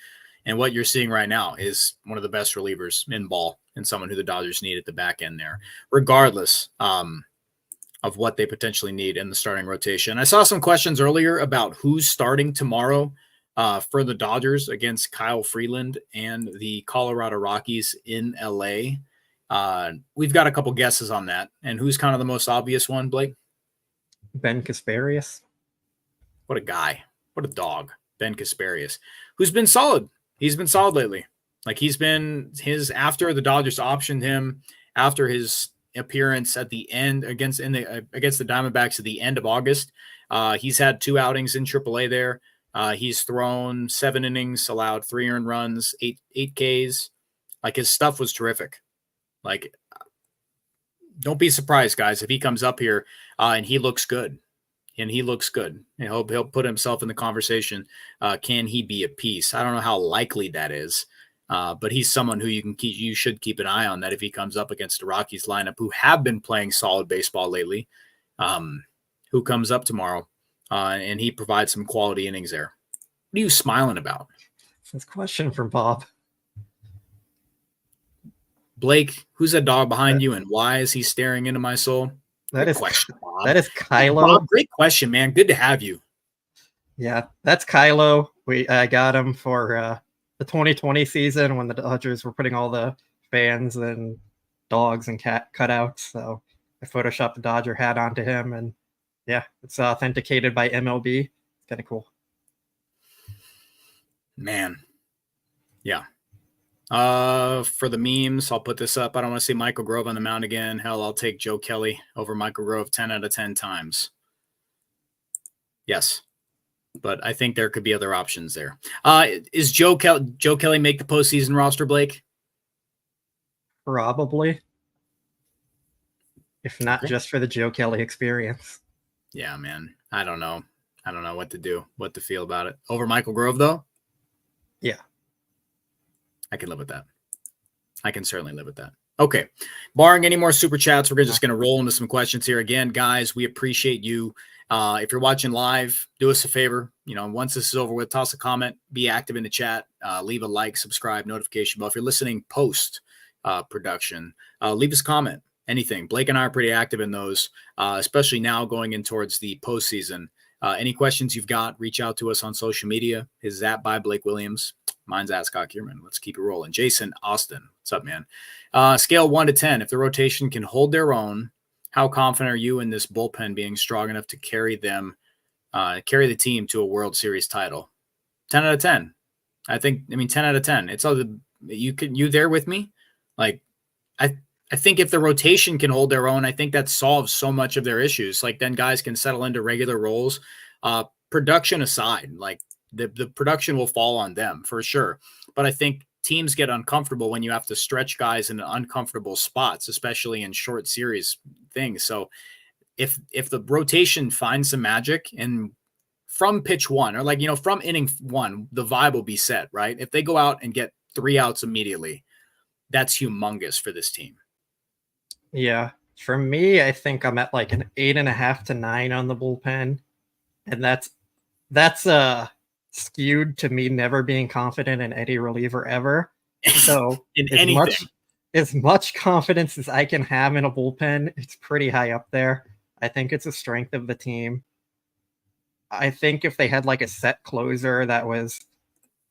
and what you're seeing right now is one of the best relievers in ball and someone who the Dodgers need at the back end there, regardless of what they potentially need in the starting rotation. I saw some questions earlier about who's starting tomorrow for the Dodgers against Kyle Freeland and the Colorado Rockies in LA. We've got a couple guesses on that. And who's kind of the most obvious one, Blake? Ben Casparius. What a guy. What a dog. Ben Casparius, who's been solid. He's been solid lately. Like, he's been after the Dodgers optioned him, after his appearance at the end against the Diamondbacks at the end of August. He's had 2 outings in AAA there. He's thrown 7 innings, allowed 3 earned runs, 8 Ks. Like, his stuff was terrific. Like, don't be surprised, guys, if he comes up here and he looks good. And he'll put himself in the conversation. Can he be a piece? I don't know how likely that is, but he's someone who you should keep an eye on, that if he comes up against the Rockies lineup, who have been playing solid baseball lately, who comes up tomorrow, and he provides some quality innings there. What are you smiling about? This question from Bob. Blake, who's that dog behind you, and why is he staring into my soul? That is Kylo. Bob, great question, man. Good to have you. Yeah, that's Kylo. I got him for the 2020 season when the Dodgers were putting all the fans and dogs and cat cutouts. So I photoshopped the Dodger hat onto him, and yeah, it's authenticated by MLB. It's kind of cool. Man. Yeah. For the memes, I'll put this up. I don't want to see Michael Grove on the mound again. Hell, I'll take Joe Kelly over Michael Grove 10 out of 10 times. Yes. But I think there could be other options there. Is Joe Kelly make the postseason roster, Blake? Probably. If not just for the Joe Kelly experience. Yeah, man. I don't know what to do, what to feel about it. Over Michael Grove, though? Yeah. I can live with that. I can certainly live with that. Okay. Barring any more super chats, we're just going to roll into some questions here. Again, guys, we appreciate you. If you're watching live, do us a favor. Once this is over with, toss a comment, be active in the chat, leave a like, subscribe, notification bell. If you're listening post production, leave us a comment, anything. Blake and I are pretty active in those, especially now going in towards the postseason. Any questions you've got, reach out to us on social media. His is at by Blake Williams. Mine's at Scott Geirman. Let's keep it rolling. Jason Austin, what's up, man? Scale 1 to 10. If the rotation can hold their own, how confident are you in this bullpen being strong enough to carry the team to a World Series title? 10 out of 10. I mean, 10 out of 10. It's all you there with me? Like, I think if the rotation can hold their own, I think that solves so much of their issues. Like, then guys can settle into regular roles. Production aside, like the production will fall on them for sure. But I think teams get uncomfortable when you have to stretch guys in uncomfortable spots, especially in short series things. So if the rotation finds some magic and from pitch one, or like, from inning one, the vibe will be set, right? If they go out and get 3 outs immediately, that's humongous for this team. Yeah. For me, I think I'm at like an 8.5 to 9 on the bullpen. And that's skewed to me never being confident in any reliever ever. So in anything. As much confidence as I can have in a bullpen, it's pretty high up there. I think it's a strength of the team. I think if they had like a set closer that was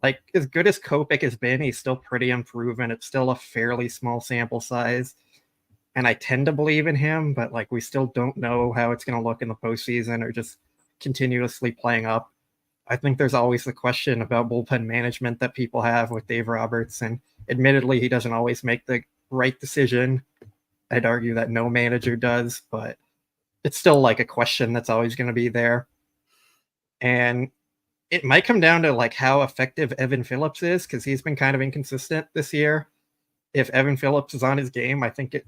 like as good as Kopech has been, he's still pretty unproven. It's still a fairly small sample size. And I tend to believe in him, but like we still don't know how it's going to look in the postseason or just continuously playing up. I think there's always the question about bullpen management that people have with Dave Roberts. And admittedly, he doesn't always make the right decision. I'd argue that no manager does, but it's still like a question that's always going to be there. And it might come down to like how effective Evan Phillips is, because he's been kind of inconsistent this year. If Evan Phillips is on his game, I think it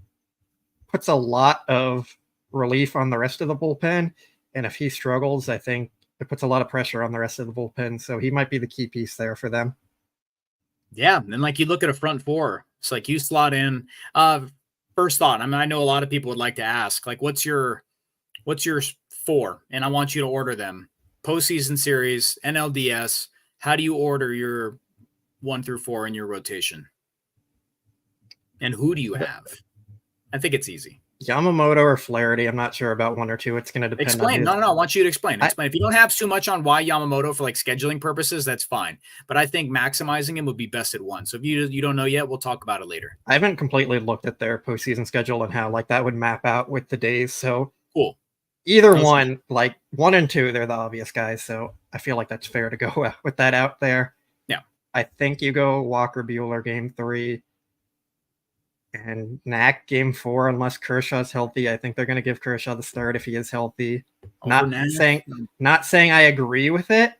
puts a lot of relief on the rest of the bullpen. And if he struggles, I think it puts a lot of pressure on the rest of the bullpen. So he might be the key piece there for them. Yeah. And like you look at a front four, it's like you slot in. First thought, I mean, I know a lot of people would like to ask, like, what's your 4? And I want you to order them. Postseason series, NLDS. How do you order your 1 through 4 in your rotation? And who do you have? I think it's easy. Yamamoto or Flaherty. I'm not sure about 1 or 2. It's going to depend. Explain. No. I want you to explain. If you don't have too much on why Yamamoto for like scheduling purposes, that's fine. But I think maximizing him would be best at 1. So if you don't know yet, we'll talk about it later. I haven't completely looked at their postseason schedule and how like that would map out with the days. So cool. Either one, like 1 and 2, they're the obvious guys. So I feel like that's fair to go with that out there. Yeah. I think you go Walker Buehler game 3 and Knack game 4, unless Kershaw's healthy. I think they're going to give Kershaw the start if he is healthy. Not saying I agree with it,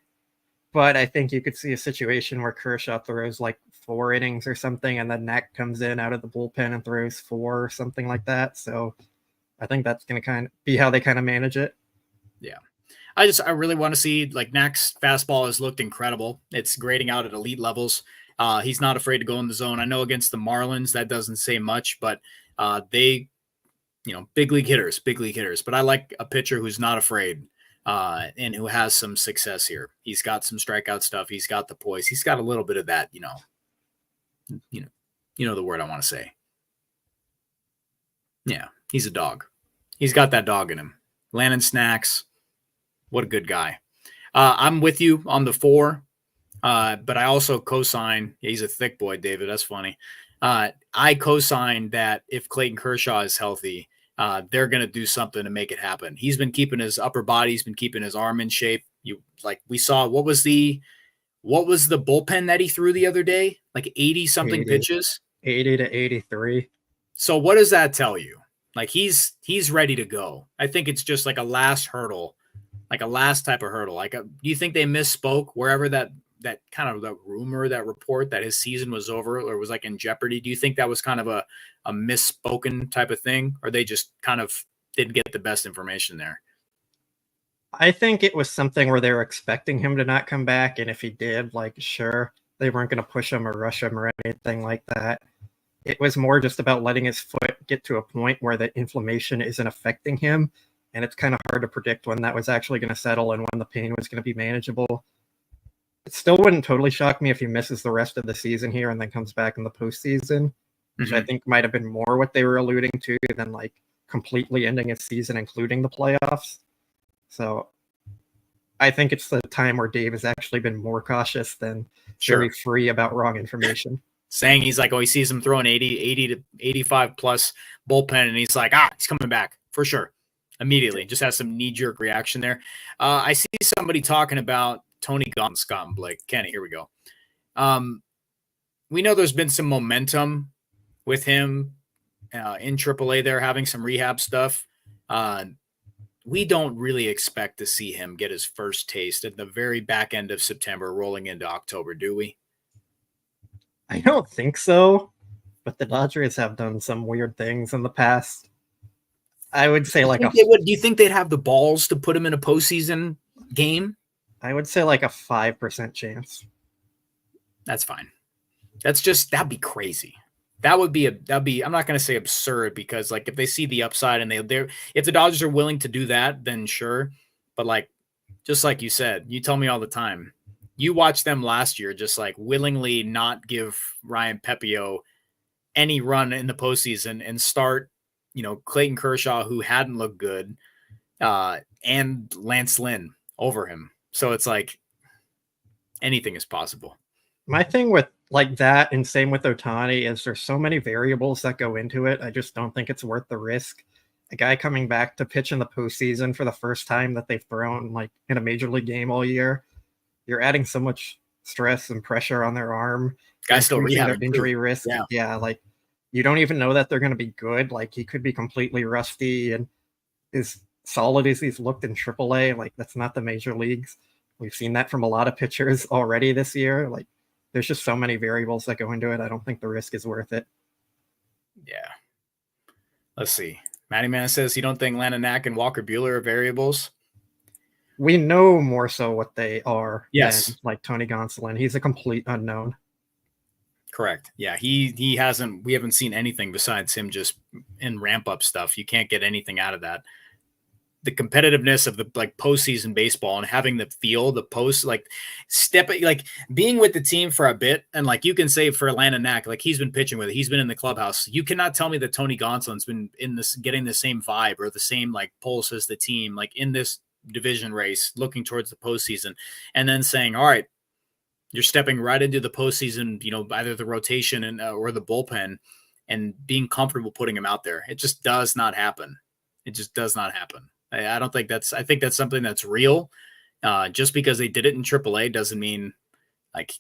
but I think you could see a situation where Kershaw throws like 4 innings or something, and then Knack comes in out of the bullpen and throws 4 or something like that. So I think that's going to kind of be how they kind of manage it. Yeah. I really want to see, like, Knack's fastball has looked incredible. It's grading out at elite levels. He's not afraid to go in the zone. I know against the Marlins, that doesn't say much, but they, big league hitters. But I like a pitcher who's not afraid and who has some success here. He's got some strikeout stuff. He's got the poise. He's got a little bit of that, you know the word I want to say. Yeah, he's a dog. He's got that dog in him. Landon Snacks, what a good guy. I'm with you on the 4, but I also co-sign. Yeah, he's a thick boy, David. That's funny. I co-sign that if Clayton Kershaw is healthy, they're going to do something to make it happen. He's been keeping his upper body. He's been keeping his arm in shape. We saw what was the bullpen that he threw the other day? Like 80 something pitches. 80 to 83. So what does that tell you? Like he's ready to go. I think it's just like a last hurdle, like a last type of hurdle. Do you think they misspoke wherever that kind of the rumor, that report that his season was over or was like in jeopardy? Do you think that was kind of a misspoken type of thing, or they just kind of didn't get the best information there? I think it was something where they were expecting him to not come back, and if he did, like, sure, they weren't going to push him or rush him or anything like that. It was more just about letting his foot get to a point where the inflammation isn't affecting him. And it's kind of hard to predict when that was actually going to settle and when the pain was going to be manageable. It still wouldn't totally shock me if he misses the rest of the season here and then comes back in the postseason, which I think might have been more what they were alluding to than like completely ending his season, including the playoffs. So I think it's the time where Dave has actually been more cautious than very free about wrong information. Saying he's like, oh, he sees him throwing 80 to 85 plus bullpen, and he's like, he's coming back for sure. Immediately. Just has some knee-jerk reaction there. I see somebody talking about Tony Gonsolin, Scott and Blake. Kenny, here we go. We know there's been some momentum with him in AAA there, having some rehab stuff. We don't really expect to see him get his first taste at the very back end of September, rolling into October, do we? I don't think so, but the Dodgers have done some weird things in the past. I would say do you think they'd have the balls to put him in a postseason game? I would say like a 5% chance. That's fine. That'd be crazy. That'd be I'm not going to say absurd, because like if they see the upside and if the Dodgers are willing to do that, then sure. But like, just like you said, you tell me all the time, you watched them last year, just like willingly not give Ryan Pepio any run in the postseason and start, Clayton Kershaw, who hadn't looked good, and Lance Lynn over him. So it's like anything is possible. My thing with like that, and same with Ohtani, is there's so many variables that go into it. I just don't think it's worth the risk. A guy coming back to pitch in the postseason for the first time that they've thrown like in a major league game all year, you're adding so much stress and pressure on their arm. Guys still rehab their injury risk. Yeah, like you don't even know that they're going to be good. Like he could be completely rusty and as solid as he's looked in AAA. Like that's not the major leagues. We've seen that from a lot of pitchers already this year. Like there's just so many variables that go into it. I don't think the risk is worth it. Yeah. Let's see. Matty Man says you don't think Landon Knack and Walker Buehler are variables. We know more so what they are. Yes. Than like Tony Gonsolin. He's a complete unknown. Correct. Yeah. We haven't seen anything besides him just in ramp up stuff. You can't get anything out of that. The competitiveness of the like postseason baseball and having the feel, the post, like being with the team for a bit. And like, you can say for Landon Knack, like he's been pitching with it. He's been in the clubhouse. You cannot tell me that Tony Gonsolin's been in this, getting the same vibe or the same like pulse as the team, like in this division race, looking towards the postseason and then saying, all right, you're stepping right into the postseason, either the rotation and or the bullpen and being comfortable putting him out there. It just does not happen. It just does not happen. I think that's something that's real. Just because they did it in AAA doesn't mean let's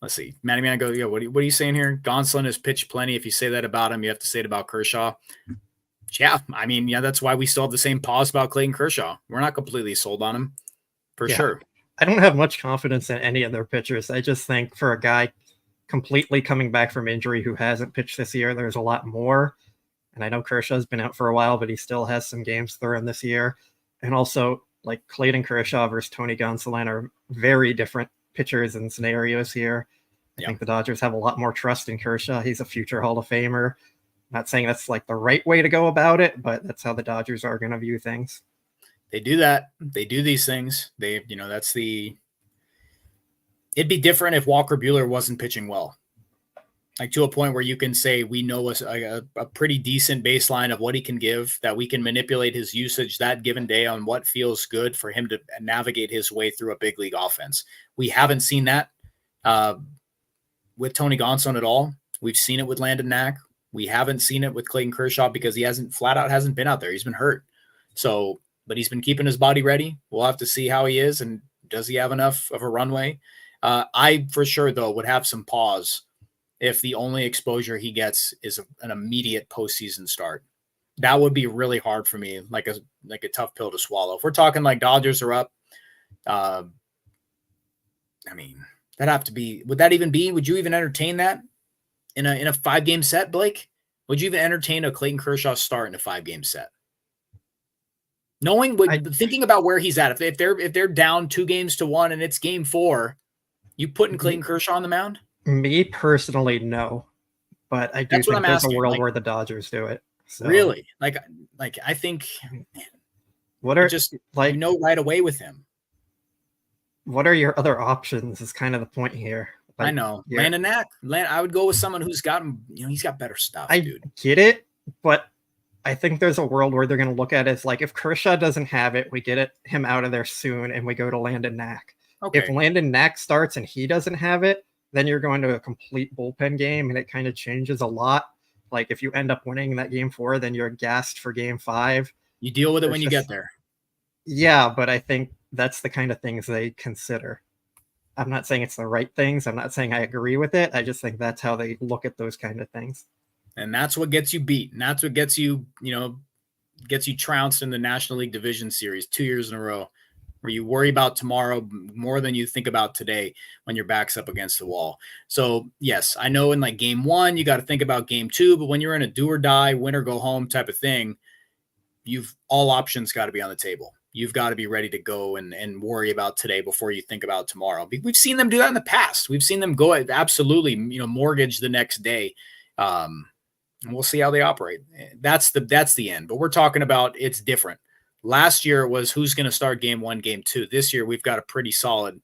see. Matty Man goes, what are you saying here? Gonsolin has pitched plenty. If you say that about him, you have to say it about Kershaw. Yeah. I mean, that's why we still have the same pause about Clayton Kershaw. We're not completely sold on him for sure. I don't have much confidence in any of their pitchers. I just think for a guy completely coming back from injury who hasn't pitched this year, there's a lot more. And I know Kershaw's been out for a while, but he still has some games thrown this year. And also, like Clayton Kershaw versus Tony Gonsolin are very different pitchers and scenarios here. I think the Dodgers have a lot more trust in Kershaw. He's a future Hall of Famer. Not saying that's like the right way to go about it, but that's how the Dodgers are going to view things. They do that. They do these things. It'd be different if Walker Buehler wasn't pitching well. Like to a point where you can say we know a pretty decent baseline of what he can give, that we can manipulate his usage that given day on what feels good for him to navigate his way through a big league offense. We haven't seen that with Tony Gonsolin at all. We've seen it with Landon Knack. We haven't seen it with Clayton Kershaw because he hasn't been out there. He's been hurt. So, but he's been keeping his body ready. We'll have to see how he is and does he have enough of a runway? I for sure though would have some pause if the only exposure he gets is an immediate postseason start. That would be really hard for me, like a tough pill to swallow. If we're talking like Dodgers are up, I mean, that'd have to be, would you even entertain that in a 5-game set, Blake? Would you even entertain a Clayton Kershaw start in a 5-game set? Thinking about where he's at, if they're down 2-1 and it's game 4, you putting Clayton Kershaw on the mound? Me personally, no. but I do That's what think I'm there's asking. a world Like, where the Dodgers do it. So, really? Like I think what are just like right away with him. what are your other options? Is kind of the point here. I Like, know. Landon Knack. I would go with someone who's gotten, he's got better stuff, I dude. get it, but I think there's a world where they're going to look at it as like, if Kershaw doesn't have it, we get him out of there soon and we go to Landon Knack. Okay. If Landon Knack starts and he doesn't have it, then you're going to a complete bullpen game and it kind of changes a lot. Like if you end up winning that game 4, then you're gassed for game 5. You deal with it when you get there. Yeah, but I think that's the kind of things they consider. I'm not saying it's the right things. I'm not saying I agree with it. I just think that's how they look at those kind of things. And that's what gets you beat. And that's what gets you, gets you trounced in the National League Division Series 2 years in a row, where you worry about tomorrow more than you think about today when your back's up against the wall. So, yes, I know in like game 1, you got to think about game 2, but when you're in a do or die, win or go home type of thing, all options got to be on the table. You've got to be ready to go and worry about today before you think about tomorrow. We've seen them do that in the past. We've seen them go absolutely, mortgage the next day. And we'll see how they operate. That's the end. But we're talking about it's different. Last year it was who's going to start game 1, game 2. This year we've got a pretty solid.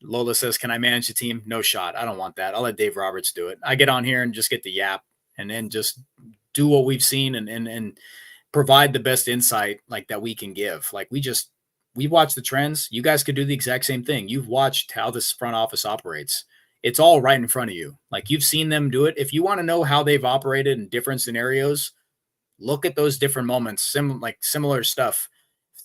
Lola says, "Can I manage the team?" No shot. I don't want that. I'll let Dave Roberts do it. I get on here and just get the yap and then just do what we've seen and provide the best insight like that we can give. Like we watch the trends. You guys could do the exact same thing. You've watched how this front office operates. It's all right in front of you. Like you've seen them do it. If you want to know how they've operated in different scenarios, look at those different moments, similar stuff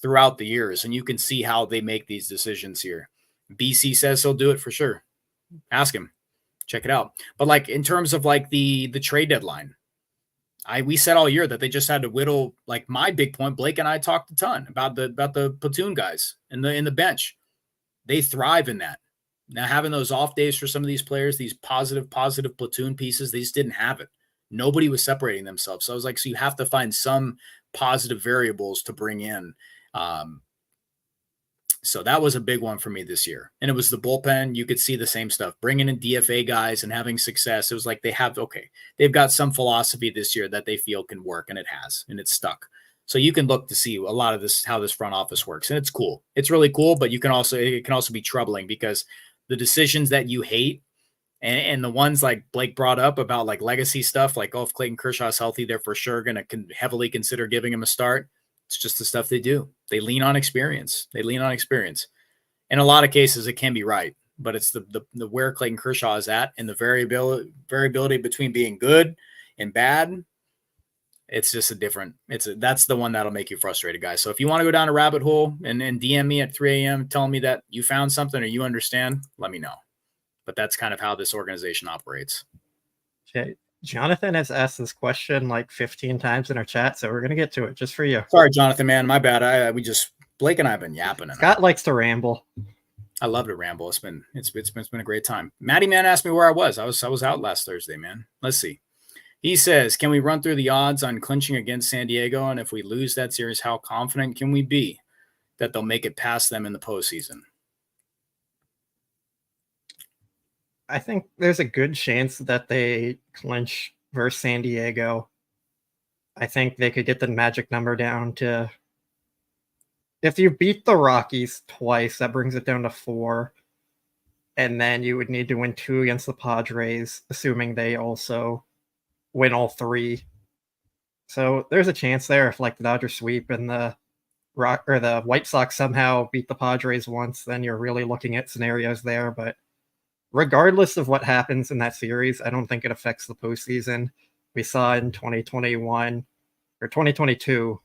throughout the years, and you can see how they make these decisions here. BC says he'll do it for sure. Ask him. Check it out. But like in terms of like the trade deadline, we said all year that they just had to whittle. Like my big point, Blake and I talked a ton about the platoon guys in the bench. They thrive in that. Now having those off days for some of these players, these positive platoon pieces, they just didn't have it. Nobody was separating themselves. So I was like, so you have to find some positive variables to bring in. So that was a big one for me this year. And it was the bullpen. You could see the same stuff, bringing in DFA guys and having success. It was like they've got some philosophy this year that they feel can work, and it has, and it's stuck. So you can look to see a lot of this, how this front office works. And it's cool. It's really cool, but it can also be troubling because the decisions that you hate and the ones like Blake brought up about like legacy stuff, like, if Clayton Kershaw's healthy, they're for sure going to heavily consider giving him a start. It's just the stuff they do. They lean on experience. In a lot of cases, it can be right, but it's the where Clayton Kershaw is at and the variability between being good and bad. It's just that's the one that'll make you frustrated, guys. So if you want to go down a rabbit hole and DM me at 3 a.m. telling me that you found something or you understand, let me know. But that's kind of how this organization operates. Okay. Jonathan has asked this question like 15 times in our chat, so we're going to get to it just for you. Sorry, Jonathan, man. My bad. Blake and I have been yapping. Scott likes to ramble. I love to ramble. It's been a great time. Matty Man asked me where I was. I was out last Thursday, man. Let's see. He says, can we run through the odds on clinching against San Diego? And if we lose that series, how confident can we be that they'll make it past them in the postseason? I think there's a good chance that they clinch versus San Diego. I think they could get the magic number down to, if you beat the Rockies twice, that brings it down to 4. And then you would need to win 2 against the Padres, assuming they also win all 3. So there's a chance there if like the Dodgers sweep and the White Sox somehow beat the Padres once, then you're really looking at scenarios there. But regardless of what happens in that series, I don't think it affects the postseason. We saw in 2022,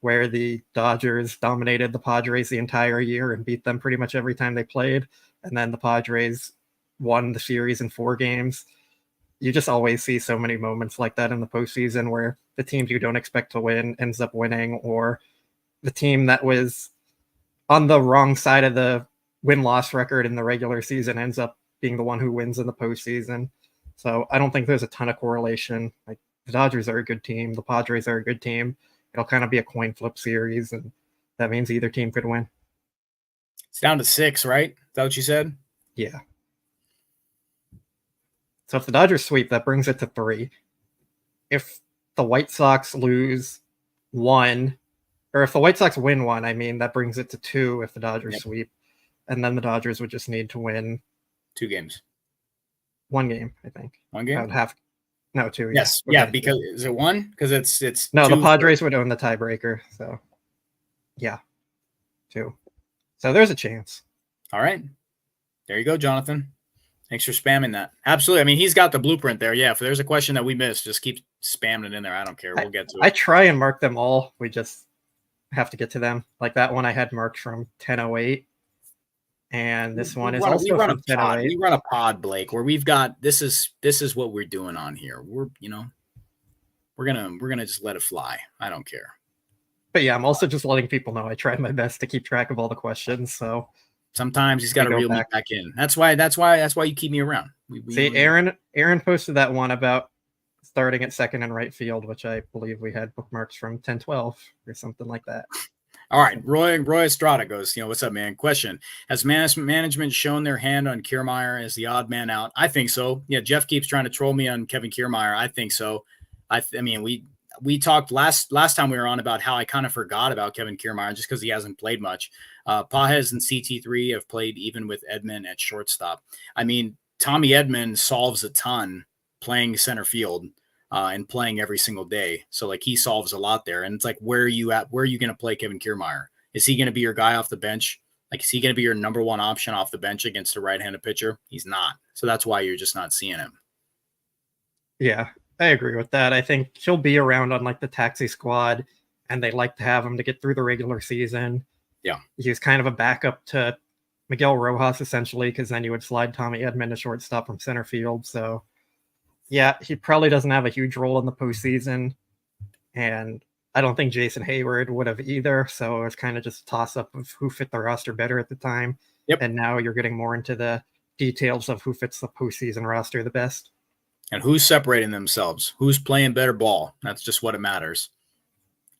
where the Dodgers dominated the Padres the entire year and beat them pretty much every time they played. And then the Padres won the series in 4 games. You just always see so many moments like that in the postseason where the teams you don't expect to win ends up winning, or the team that was on the wrong side of the win-loss record in the regular season ends up being the one who wins in the postseason. So I don't think there's a ton of correlation. Like the Dodgers are a good team. The Padres are a good team. It'll kind of be a coin flip series, and that means either team could win. It's down to 6, right? Is that what you said? Yeah. So if the Dodgers sweep, that brings it to 3. If the White Sox lose 1, or if the White Sox win 1, I mean, that brings it to 2 if the Dodgers sweep. And then the Dodgers would just need to win 2 games. 1 game, I think. 1 game? No, 2. Yes. Yeah, because is it 1? Because it's no, 2 the Padres would own the tiebreaker. So yeah, 2. So there's a chance. All right. There you go, Jonathan. Thanks for spamming that. Absolutely. I mean, he's got the blueprint there. Yeah, if there's a question that we missed, just keep spamming it in there. I don't care. We'll get to it. I try and mark them all. We just have to get to them. Like that one I had marked from 10:08. And this one is also from 10:08. We run a pod, Blake, where we've got this is what we're doing on here. We're gonna just let it fly. I don't care. But yeah, I'm also just letting people know I try my best to keep track of all the questions. So sometimes he's got to reel me back in. That's why you keep me around. Aaron posted that one about starting at second and right field, which I believe we had bookmarks from 10-12 or something like that. All right, Roy Estrada goes, what's up, man? Question: has management shown their hand on Kiermaier as the odd man out? I think so. Yeah, Jeff keeps trying to troll me on Kevin Kiermaier. I think so. I mean, we talked last time we were on about how I kind of forgot about Kevin Kiermaier just because he hasn't played much. Pajes and CT3 have played even with Edman at shortstop. I mean, Tommy Edman solves a ton playing center field. And playing every single day. So like he solves a lot there. And it's like, where are you at? Where are you going to play Kevin Kiermaier? Is he going to be your guy off the bench? Like, is he going to be your number 1 option off the bench against a right-handed pitcher? He's not. So that's why you're just not seeing him. Yeah, I agree with that. I think he'll be around on like the taxi squad, and they like to have him to get through the regular season. Yeah. He's kind of a backup to Miguel Rojas, essentially, because then you would slide Tommy Edman to shortstop from center field. So yeah, he probably doesn't have a huge role in the postseason, and I don't think Jason Hayward would have either. So it was kind of just a toss-up of who fit the roster better at the time. Yep. And now you're getting more into the details of who fits the postseason roster the best. And who's separating themselves? Who's playing better ball? That's just what it matters.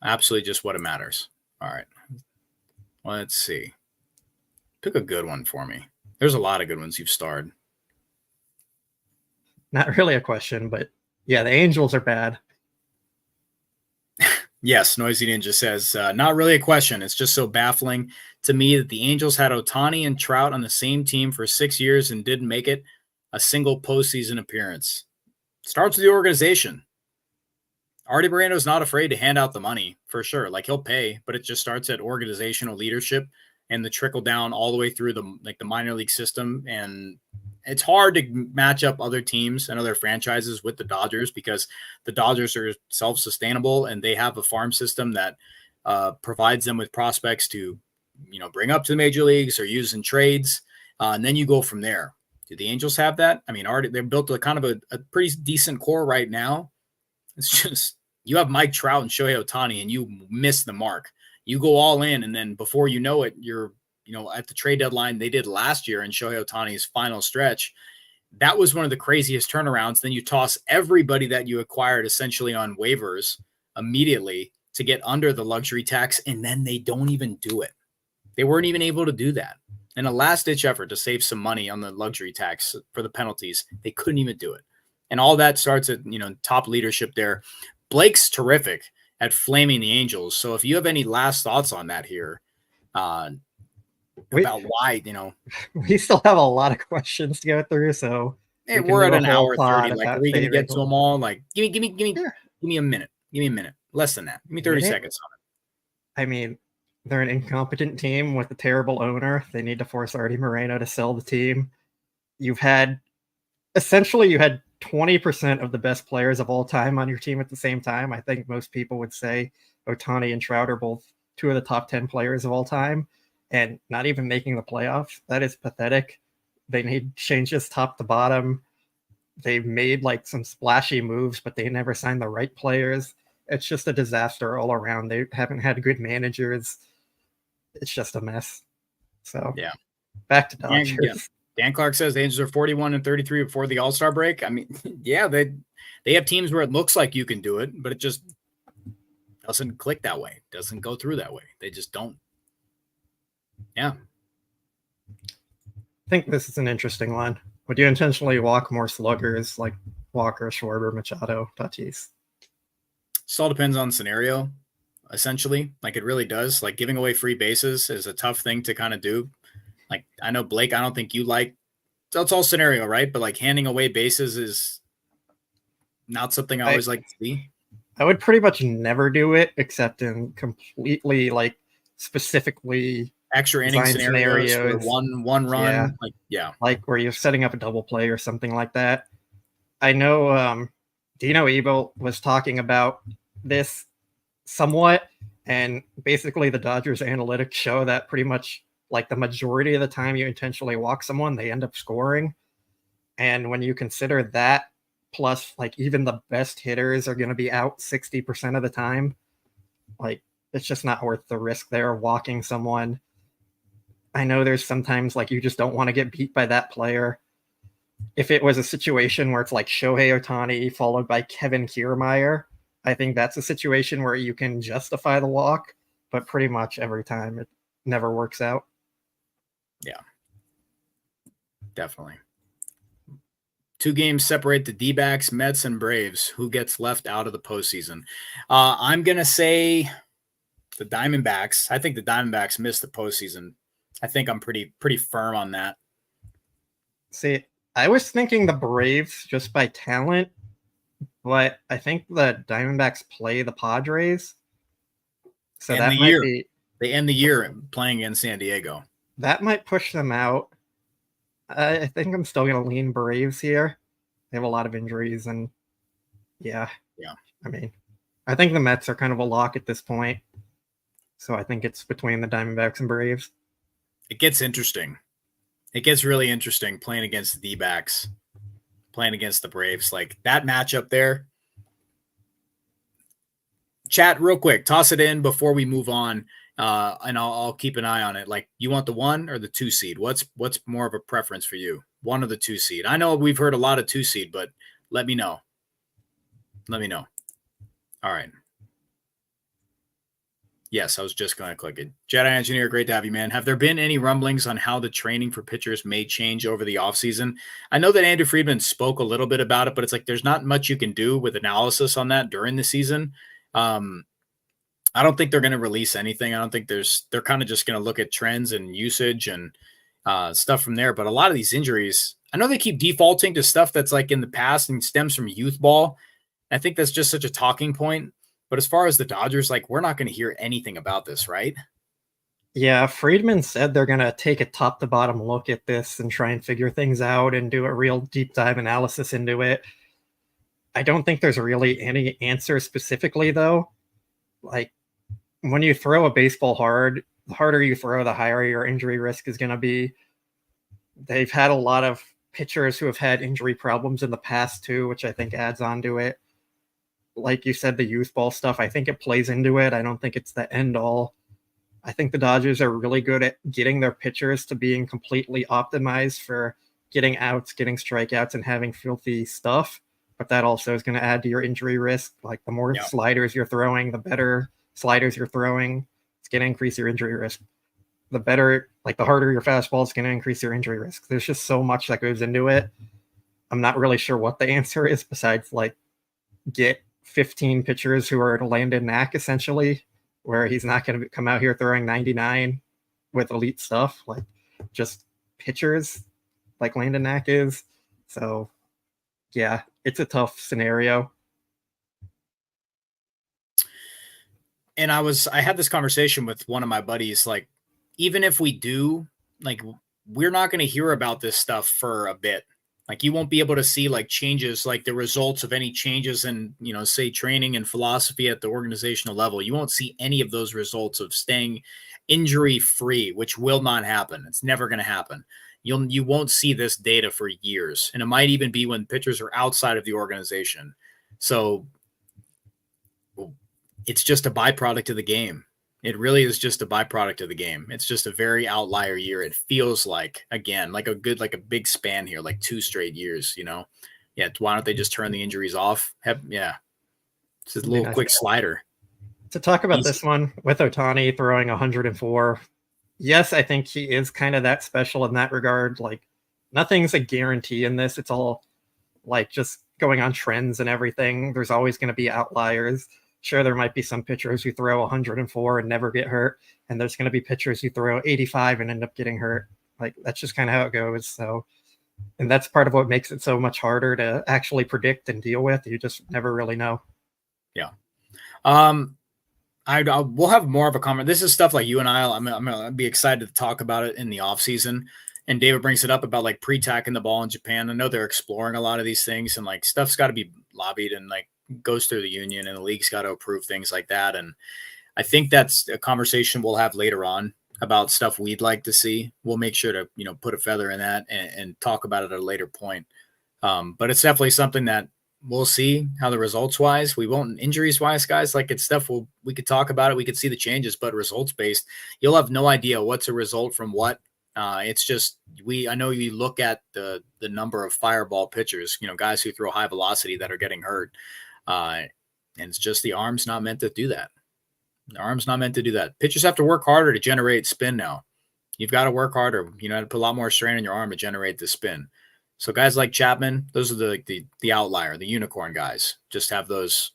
Absolutely just what it matters. All right. Let's see. Pick a good one for me. There's a lot of good ones you've starred. Not really a question, but yeah, the Angels are bad. Yes, Noisy Ninja says, not really a question. It's just so baffling to me that the Angels had Ohtani and Trout on the same team for 6 years and didn't make it a single postseason appearance. Starts with the organization. Artie Moreno's not afraid to hand out the money, for sure. Like, he'll pay, but it just starts at organizational leadership and the trickle down all the way through the minor league system. And it's hard to match up other teams and other franchises with the Dodgers because the Dodgers are self-sustainable and they have a farm system that provides them with prospects to, bring up to the major leagues or use in trades. And then you go from there. Do the Angels have that? I mean, they're built a kind of a pretty decent core right now. It's just, you have Mike Trout and Shohei Ohtani and you miss the mark. You go all in, and then before you know it, you're, at the trade deadline they did last year in Shohei Ohtani's final stretch. That was one of the craziest turnarounds. Then you toss everybody that you acquired essentially on waivers immediately to get under the luxury tax, and then they don't even do it. They weren't even able to do that. In a last-ditch effort to save some money on the luxury tax for the penalties, they couldn't even do it. And all that starts at, top leadership there. Blake's terrific at flaming the Angels. So if you have any last thoughts on that here, about why, we still have a lot of questions to go through. So we're at an hour 30. Like, are we going to get to them all? Like, give me a minute. Give me a minute. Less than that. Give me 30 seconds on it. I mean, they're an incompetent team with a terrible owner. They need to force Artie Moreno to sell the team. You had 20% of the best players of all time on your team at the same time. I think most people would say Ohtani and Trout are both 2 of the top 10 players of all time and not even making the playoffs. That is pathetic. They need changes top to bottom. They've made like some splashy moves, but they never signed the right players. It's just a disaster all around. They haven't had good managers. It's just a mess. So yeah, back to Dodgers. Yeah. Dan Clark says the Angels are 41-33 before the All-Star break. I mean, yeah, they have teams where it looks like you can do it, but it just doesn't click that way. Doesn't go through that way. They just don't. Yeah. I think this is an interesting one. Would you intentionally walk more sluggers like Walker, Schwarber, Machado, Tatis? This all depends on scenario, essentially. Like, it really does. Like, giving away free bases is a tough thing to kind of do. Like, I know, Blake, I don't think you like, that's all scenario, right? But like handing away bases is not something I always like to see. I would pretty much never do it except in completely like specifically extra inning scenarios for one run. Like where you're setting up a double play or something like that. I know Dino Ebel was talking about this somewhat, and basically the Dodgers analytics show that pretty much like the majority of the time you intentionally walk someone, they end up scoring. And when you consider that, plus like even the best hitters are going to be out 60% of the time, like it's just not worth the risk there walking someone. I know there's sometimes like you just don't want to get beat by that player. If it was a situation where it's like Shohei Ohtani followed by Kevin Kiermaier, I think that's a situation where you can justify the walk, but pretty much every time it never works out. Yeah, definitely. 2 games separate the D-backs, Mets, and Braves. Who gets left out of the postseason? I'm going to say the Diamondbacks. I think the Diamondbacks missed the postseason. I think I'm pretty firm on that. See, I was thinking the Braves just by talent, but I think the Diamondbacks play the Padres. So that might be... They end the year playing in San Diego. That might push them out. I think I'm still going to lean Braves here. They have a lot of injuries, and yeah. I mean, I think the Mets are kind of a lock at this point. So I think it's between the Diamondbacks and Braves. It gets interesting. It gets really interesting playing against the D-backs, playing against the Braves. Like that matchup there. Chat real quick. Toss it in before we move on. And I'll keep an eye on it. Like, you want the 1 or the 2 seed? What's more of a preference for you? 1 or the 2 seed? I know we've heard a lot of 2 seed, but let me know. Let me know. All right. Yes, I was just going to click it. Jedi Engineer, great to have you, man. Have there been any rumblings on how the training for pitchers may change over the offseason? I know that Andrew Friedman spoke a little bit about it, but it's like there's not much you can do with analysis on that during the season. I don't think they're going to release anything. I don't think they're kind of just going to look at trends and usage and stuff from there. But a lot of these injuries, I know they keep defaulting to stuff that's like in the past and stems from youth ball. I think that's just such a talking point. But as far as the Dodgers, like, we're not going to hear anything about this, right? Yeah, Friedman said they're going to take a top to bottom look at this and try and figure things out and do a real deep dive analysis into it. I don't think there's really any answer specifically, though. Like, when you throw a baseball hard, the harder you throw, the higher your injury risk is going to be. They've had a lot of pitchers who have had injury problems in the past too, which I think adds on to it. Like you said, the youth ball stuff, I think it plays into it. I don't think it's the end all. I think the Dodgers are really good at getting their pitchers to being completely optimized for getting outs, getting strikeouts, and having filthy stuff. But that also is going to add to your injury risk. Like the more sliders you're throwing, the better sliders you're throwing. It's going to increase your injury risk. The better, like the harder your fastball is going to increase your injury risk. There's just so much that goes into it. I'm not really sure what the answer is besides like get 15 pitchers who are Landon Knack essentially, where he's not going to come out here throwing 99 with elite stuff, like just pitchers like Landon Knack is. So yeah, it's a tough scenario. And I had this conversation with one of my buddies, like, even if we do, like, we're not going to hear about this stuff for a bit. Like, you won't be able to see like changes, like the results of any changes in, say training and philosophy at the organizational level. You won't see any of those results of staying injury free, which will not happen. It's never going to happen. You won't see this data for years. And it might even be when pitchers are outside of the organization. So it's just a byproduct of the game. It really is just a byproduct of the game. It's just a very outlier year. It feels like, again, like a big span here, like 2 straight years, Yeah. Why don't they just turn the injuries off? Yeah. It's just a little quick slider. To talk about this one with Ohtani throwing 104. Yes, I think he is kind of that special in that regard. Like nothing's a guarantee in this. It's all like just going on trends and everything. There's always going to be outliers. Sure, there might be some pitchers who throw 104 and never get hurt, and there's going to be pitchers who throw 85 and end up getting hurt. Like, that's just kind of how it goes. So, and that's part of what makes it so much harder to actually predict and deal with. You just never really know. Yeah. We'll have more of a comment. This is stuff like you and I'm gonna be excited to talk about it in the off season. And David brings it up about like pre-tacking the ball in Japan. I know they're exploring a lot of these things, and like stuff's got to be lobbied and like goes through the union, and the league's got to approve things like that. And I think that's a conversation we'll have later on about stuff we'd like to see. We'll make sure to, put a feather in that and talk about it at a later point. But it's definitely something that we'll see how the results wise. We won't injuries wise, guys. Like, it's stuff we could talk about it. We could see the changes, but results based, you'll have no idea what's a result from what. It's just I know you look at the number of fireball pitchers, guys who throw high velocity that are getting hurt. And it's just the arm's not meant to do that. The arm's not meant to do that. Pitchers have to work harder to generate spin now. You've got to work harder. To put a lot more strain on your arm to generate the spin. So guys like Chapman, those are the outlier, the unicorn guys. Just have those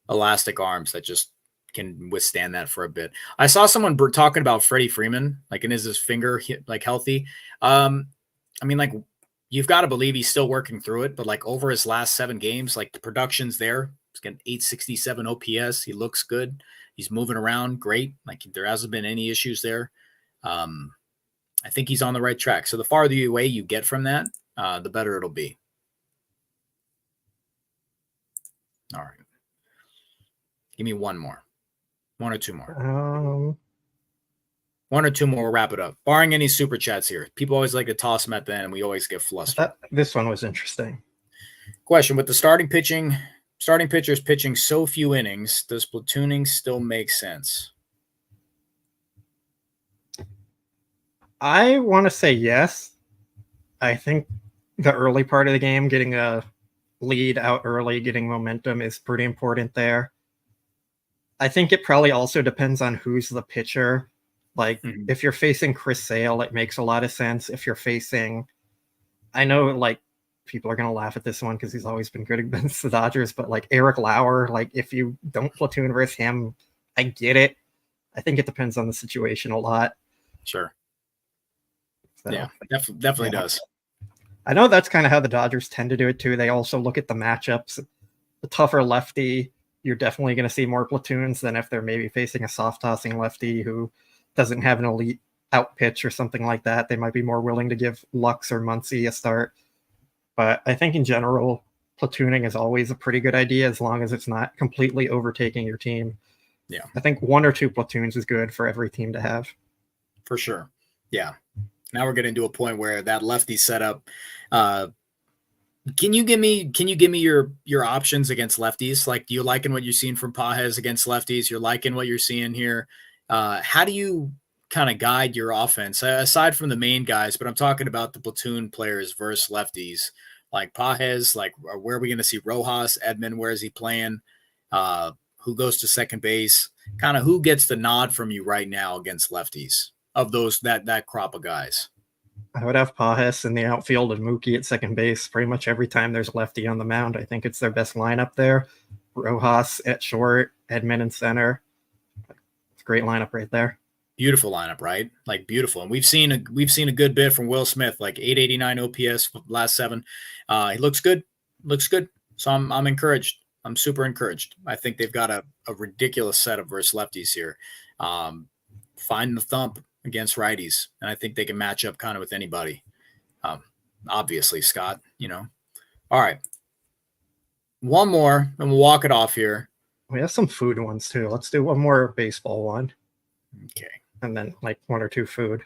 elastic arms that just can withstand that for a bit. I saw someone talking about Freddy Freeman, like, and is his finger like healthy? Like, you've got to believe he's still working through it, but like over his last 7 games, like the production's there. He's got 867 OPS. He looks good. He's moving around great. Like, there hasn't been any issues there. I think he's on the right track. So the farther away you get from that, the better it'll be. All right. Give me one more. 1 or 2 more. 1 or 2 more, we'll wrap it up. Barring any super chats here. People always like to toss them at the end, and we always get flustered. This one was interesting. Question: with the starting pitchers pitching so few innings, does platooning still make sense? I want to say yes. I think the early part of the game, getting a lead out early, getting momentum is pretty important there. I think it probably also depends on who's the pitcher. Like, if you're facing Chris Sale, it makes a lot of sense. If you're facing, I know, like, people are going to laugh at this one because he's always been good against the Dodgers, but like Eric Lauer, like, if you don't platoon versus him, I get it. I think it depends on the situation a lot. Sure. So, yeah, definitely does. I know that's kind of how the Dodgers tend to do it too. They also look at the matchups. The tougher lefty, you're definitely going to see more platoons than if they're maybe facing a soft tossing lefty who doesn't have an elite out pitch or something like that. They might be more willing to give Lux or Muncy a start. But I think in general, platooning is always a pretty good idea as long as it's not completely overtaking your team. Yeah. I think 1 or 2 platoons is good for every team to have. For sure. Yeah. Now we're getting to a point where that lefty setup, can you give me your options against lefties? Like, do you liking what you're seeing from Pajes against lefties? You're liking what you're seeing here. How do you kind of guide your offense aside from the main guys? But I'm talking about the platoon players versus lefties, like Pajes. Like, where are we going to see Rojas, Edman? Where is he playing? Who goes to second base? Kind of who gets the nod from you right now against lefties of those that crop of guys? I would have Pajes in the outfield and Mookie at second base pretty much every time there's lefty on the mound. I think it's their best lineup there. Rojas at short, Edman in center. It's a great lineup right there. Beautiful lineup, right? Like, beautiful. And we've seen a good bit from Will Smith, like 889 OPS last 7. He looks good. So I'm encouraged. I'm super encouraged. I think they've got a ridiculous setup versus lefties here. Find the thump against righties, and I think they can match up kind of with anybody. Obviously, Scott, All right. One more, and we'll walk it off here. We have some food ones, too. Let's do one more baseball one. Okay. And then, like, 1 or 2 food.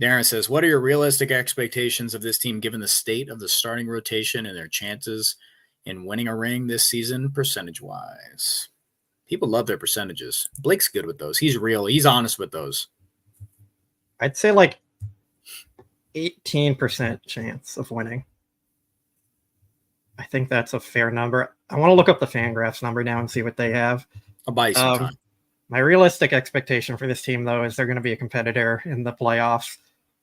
Darren says, what are your realistic expectations of this team given the state of the starting rotation and their chances in winning a ring this season percentage-wise? People love their percentages. Blake's good with those. He's real. He's honest with those. I'd say like 18% chance of winning. I think that's a fair number. I want to look up the Fangraphs number now and see what they have. I'll buy you some time. My realistic expectation for this team, though, is they're going to be a competitor in the playoffs.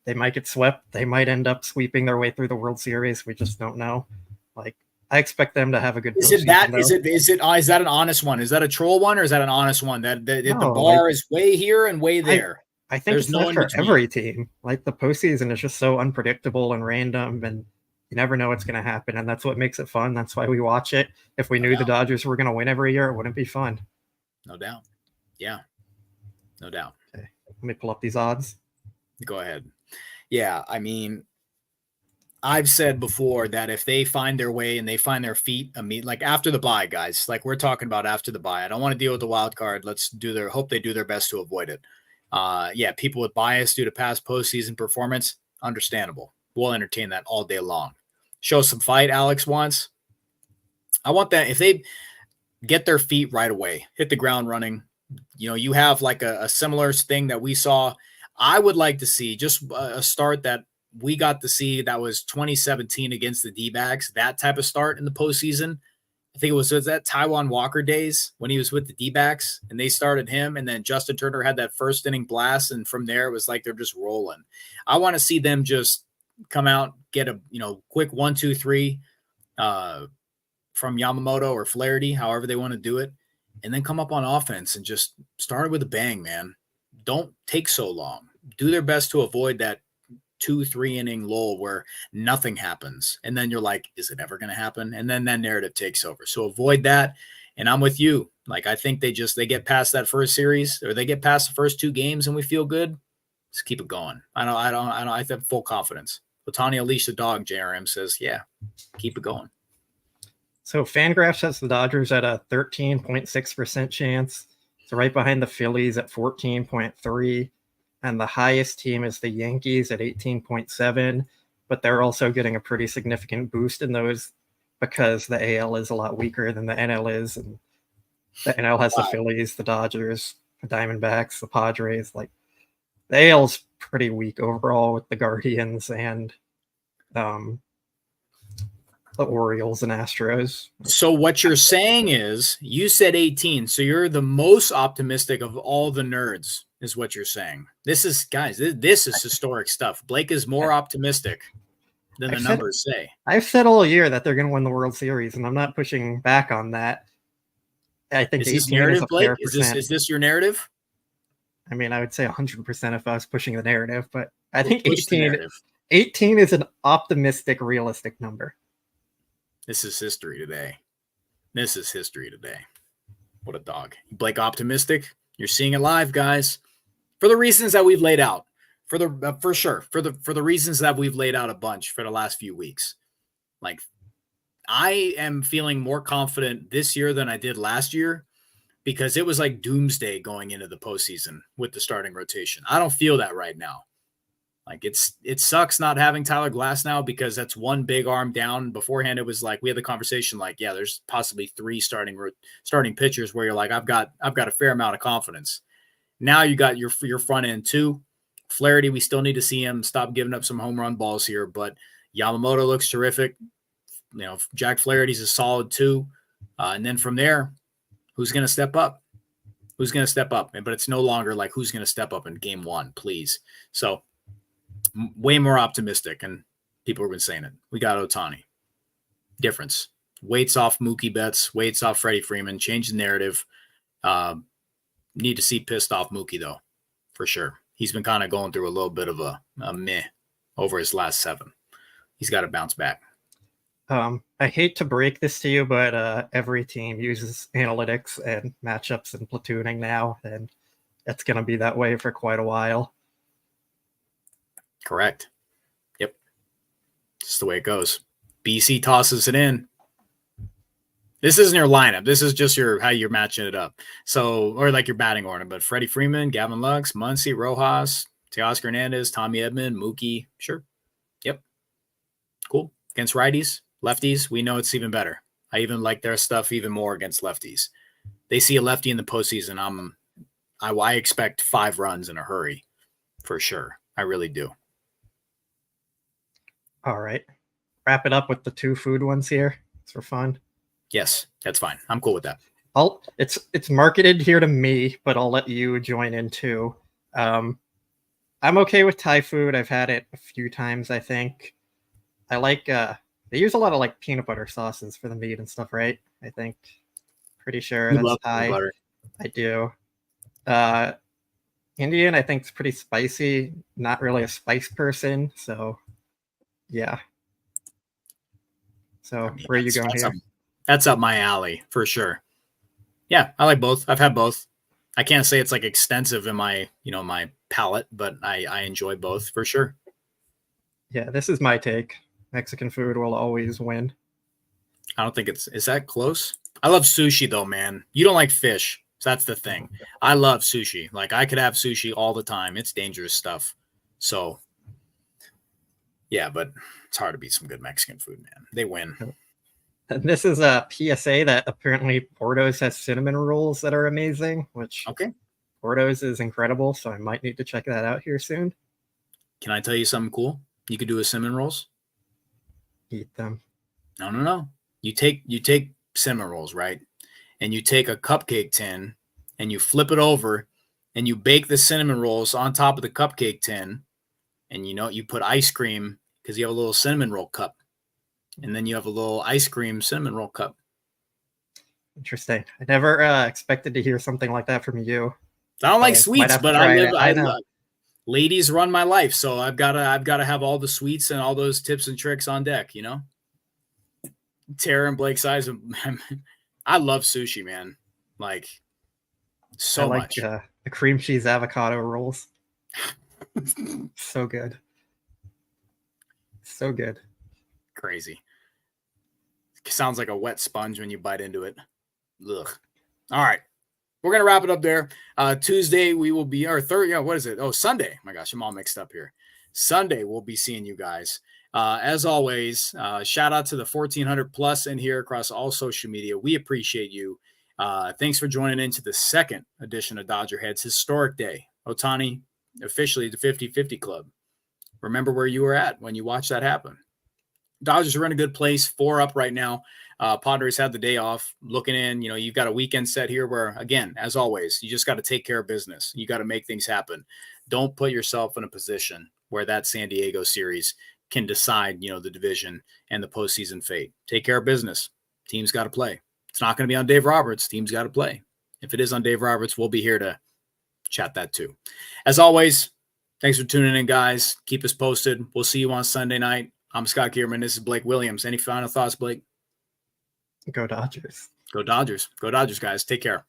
They might get swept. They might end up sweeping their way through the World Series. We just don't know. Like, I expect them to have a good Is postseason, it that? though. Is that an honest one? Is that a troll one, or is that an honest one? That the No, bar like, is way here and way there. I think There's it's no that in for between. every team. Like, the postseason is just so unpredictable and random, and you never know what's going to happen, and that's what makes it fun. That's why we watch it. If we knew the Dodgers were going to win every year, it wouldn't be fun. No doubt. Yeah, no doubt. Okay, let me pull up these odds. Go ahead. Yeah, I mean, I've said before that if they find their way and they find their feet, like after the bye, guys, like we're talking about after the bye, I don't want to deal with the wild card. Let's hope they do their best to avoid it. Yeah, people with bias due to past postseason performance, understandable. We'll entertain that all day long. Show some fight, Alex wants. I want that if they get their feet right away, hit the ground running. You have like a similar thing that we saw. I would like to see just a start that we got to see that was 2017 against the D-backs, that type of start in the postseason. I think was that Taiwan Walker days when he was with the D-backs and they started him, and then Justin Turner had that first inning blast, and from there it was like they're just rolling. I want to see them just come out, get a quick 1-2-3 from Yamamoto or Flaherty, however they want to do it, and then come up on offense and just start with a bang, man. Don't take so long. Do their best to avoid that 2-3 inning lull where nothing happens. And then you're like, is it ever going to happen? And then that narrative takes over. So avoid that. And I'm with you. Like, I think they get past that first series, or they get past the first 2 games and we feel good. Just keep it going. I have full confidence. Ohtani unleashed the dog, JRM says, yeah, keep it going. So Fangraphs has the Dodgers at a 13.6% chance. So right behind the Phillies at 14.3%. And the highest team is the Yankees at 18.7%. But they're also getting a pretty significant boost in those because the AL is a lot weaker than the NL is. And the NL has the Phillies, the Dodgers, the Diamondbacks, the Padres. Like, the AL's pretty weak overall with the Guardians and the Orioles and Astros. So what you're saying is, you said 18, so you're the most optimistic of all the nerds, is what you're saying. This is, guys, this is historic stuff. Blake is more optimistic than the numbers say. I've said all year that they're going to win the World Series, and I'm not pushing back on that. I think is this narrative, Blake? Is this your narrative? I mean, I would say 100% if I was pushing the narrative, but I think 18 is an optimistic, realistic number. This is history today. What a dog. Blake optimistic. You're seeing it live, guys. For the reasons that we've laid out. For the reasons that we've laid out a bunch for the last few weeks. Like, I am feeling more confident this year than I did last year because it was like doomsday going into the postseason with the starting rotation. I don't feel that right now. Like, it sucks not having Tyler Glass now because that's one big arm down. Beforehand, it was like we had the conversation like, yeah, there's possibly 3 starting pitchers where you're like, I've got a fair amount of confidence. Now you got your front end too. Flaherty, we still need to see him stop giving up some home run balls here, but Yamamoto looks terrific. Jack Flaherty's a solid 2. And then from there, who's going to step up? But it's no longer like who's going to step up in game 1, please. So way more optimistic, and people have been saying it. We got Ohtani. Difference. Weights off Mookie Betts, weights off Freddy Freeman, change the narrative. Need to see pissed off Mookie, though, for sure. He's been kind of going through a little bit of a meh over his last 7. He's got to bounce back. I hate to break this to you, but every team uses analytics and matchups and platooning now, and it's going to be that way for quite a while. Correct. Yep. Just the way it goes. BC tosses it in. This isn't your lineup. This is just how you're matching it up. So, or like your batting order. But Freddy Freeman, Gavin Lux, Muncy, Rojas, Teoscar Hernandez, Tommy Edman, Mookie. Sure. Yep. Cool. Against righties, lefties, we know it's even better. I even like their stuff even more against lefties. They see a lefty in the postseason. I expect 5 runs in a hurry for sure. I really do. All right. Wrap it up with the 2 food ones here. It's for fun. Yes, that's fine. I'm cool with that. It's marketed here to me, but I'll let you join in too. I'm okay with Thai food. I've had it a few times, I think. I like they use a lot of like peanut butter sauces for the meat and stuff, right? I think. Pretty sure You that's love peanut Thai. butter. I do. Uh Indian, I think, is pretty spicy. Not really a spice person, so yeah. So I mean, where are you going here? that's up my alley for sure. Yeah, I like both. I've had both. I can't say it's like extensive in my, my palate, but I enjoy both for sure. Yeah, this is my take. Mexican food will always win. I don't think is that close? I love sushi though, man. You don't like fish. So that's the thing. I love sushi. Like I could have sushi all the time. It's dangerous stuff. So yeah, but it's hard to beat some good Mexican food, man. They win. And this is a PSA that apparently Porto's has cinnamon rolls that are amazing, which Okay. Porto's is incredible, so I might need to check that out here soon. Can I tell you something cool? You could do with cinnamon rolls. Eat them. No. You take cinnamon rolls, right? And you take a cupcake tin and you flip it over and you bake the cinnamon rolls on top of the cupcake tin. And you put ice cream because you have a little cinnamon roll cup. And then you have a little ice cream cinnamon roll cup. Interesting. I never expected to hear something like that from you. I don't like sweets, but I love ladies run my life. So I've got to have all the sweets and all those tips and tricks on deck, Tara and Blake's eyes. I love sushi, man. Like so much. The cream cheese avocado rolls. So good. So good. Crazy. Sounds like a wet sponge when you bite into it. Ugh. All right. We're going to wrap it up there. Tuesday, we will be, or third, what is it? Oh, Sunday. My gosh, I'm all mixed up here. Sunday, we'll be seeing you guys. As always, shout out to the 1,400 plus in here across all social media. We appreciate you. Thanks for joining into the second edition of DodgerHeads Historic Day. Ohtani, officially the 50-50 club. Remember where you were at when you watched that happen. Dodgers are in a good place, 4 up right now. Padres had the day off. Looking in, you've got a weekend set here where, again, as always, you just got to take care of business. You got to make things happen. Don't put yourself in a position where that San Diego series can decide, the division and the postseason fate. Take care of business. Team's got to play. It's not going to be on Dave Roberts. Team's got to play. If it is on Dave Roberts, we'll be here to chat that too. As always, thanks for tuning in, guys. Keep us posted. We'll see you on Sunday night. I'm Scott Geirman. This is Blake Williams. Any final thoughts, Blake? Go Dodgers. Go Dodgers. Go Dodgers, guys. Take care.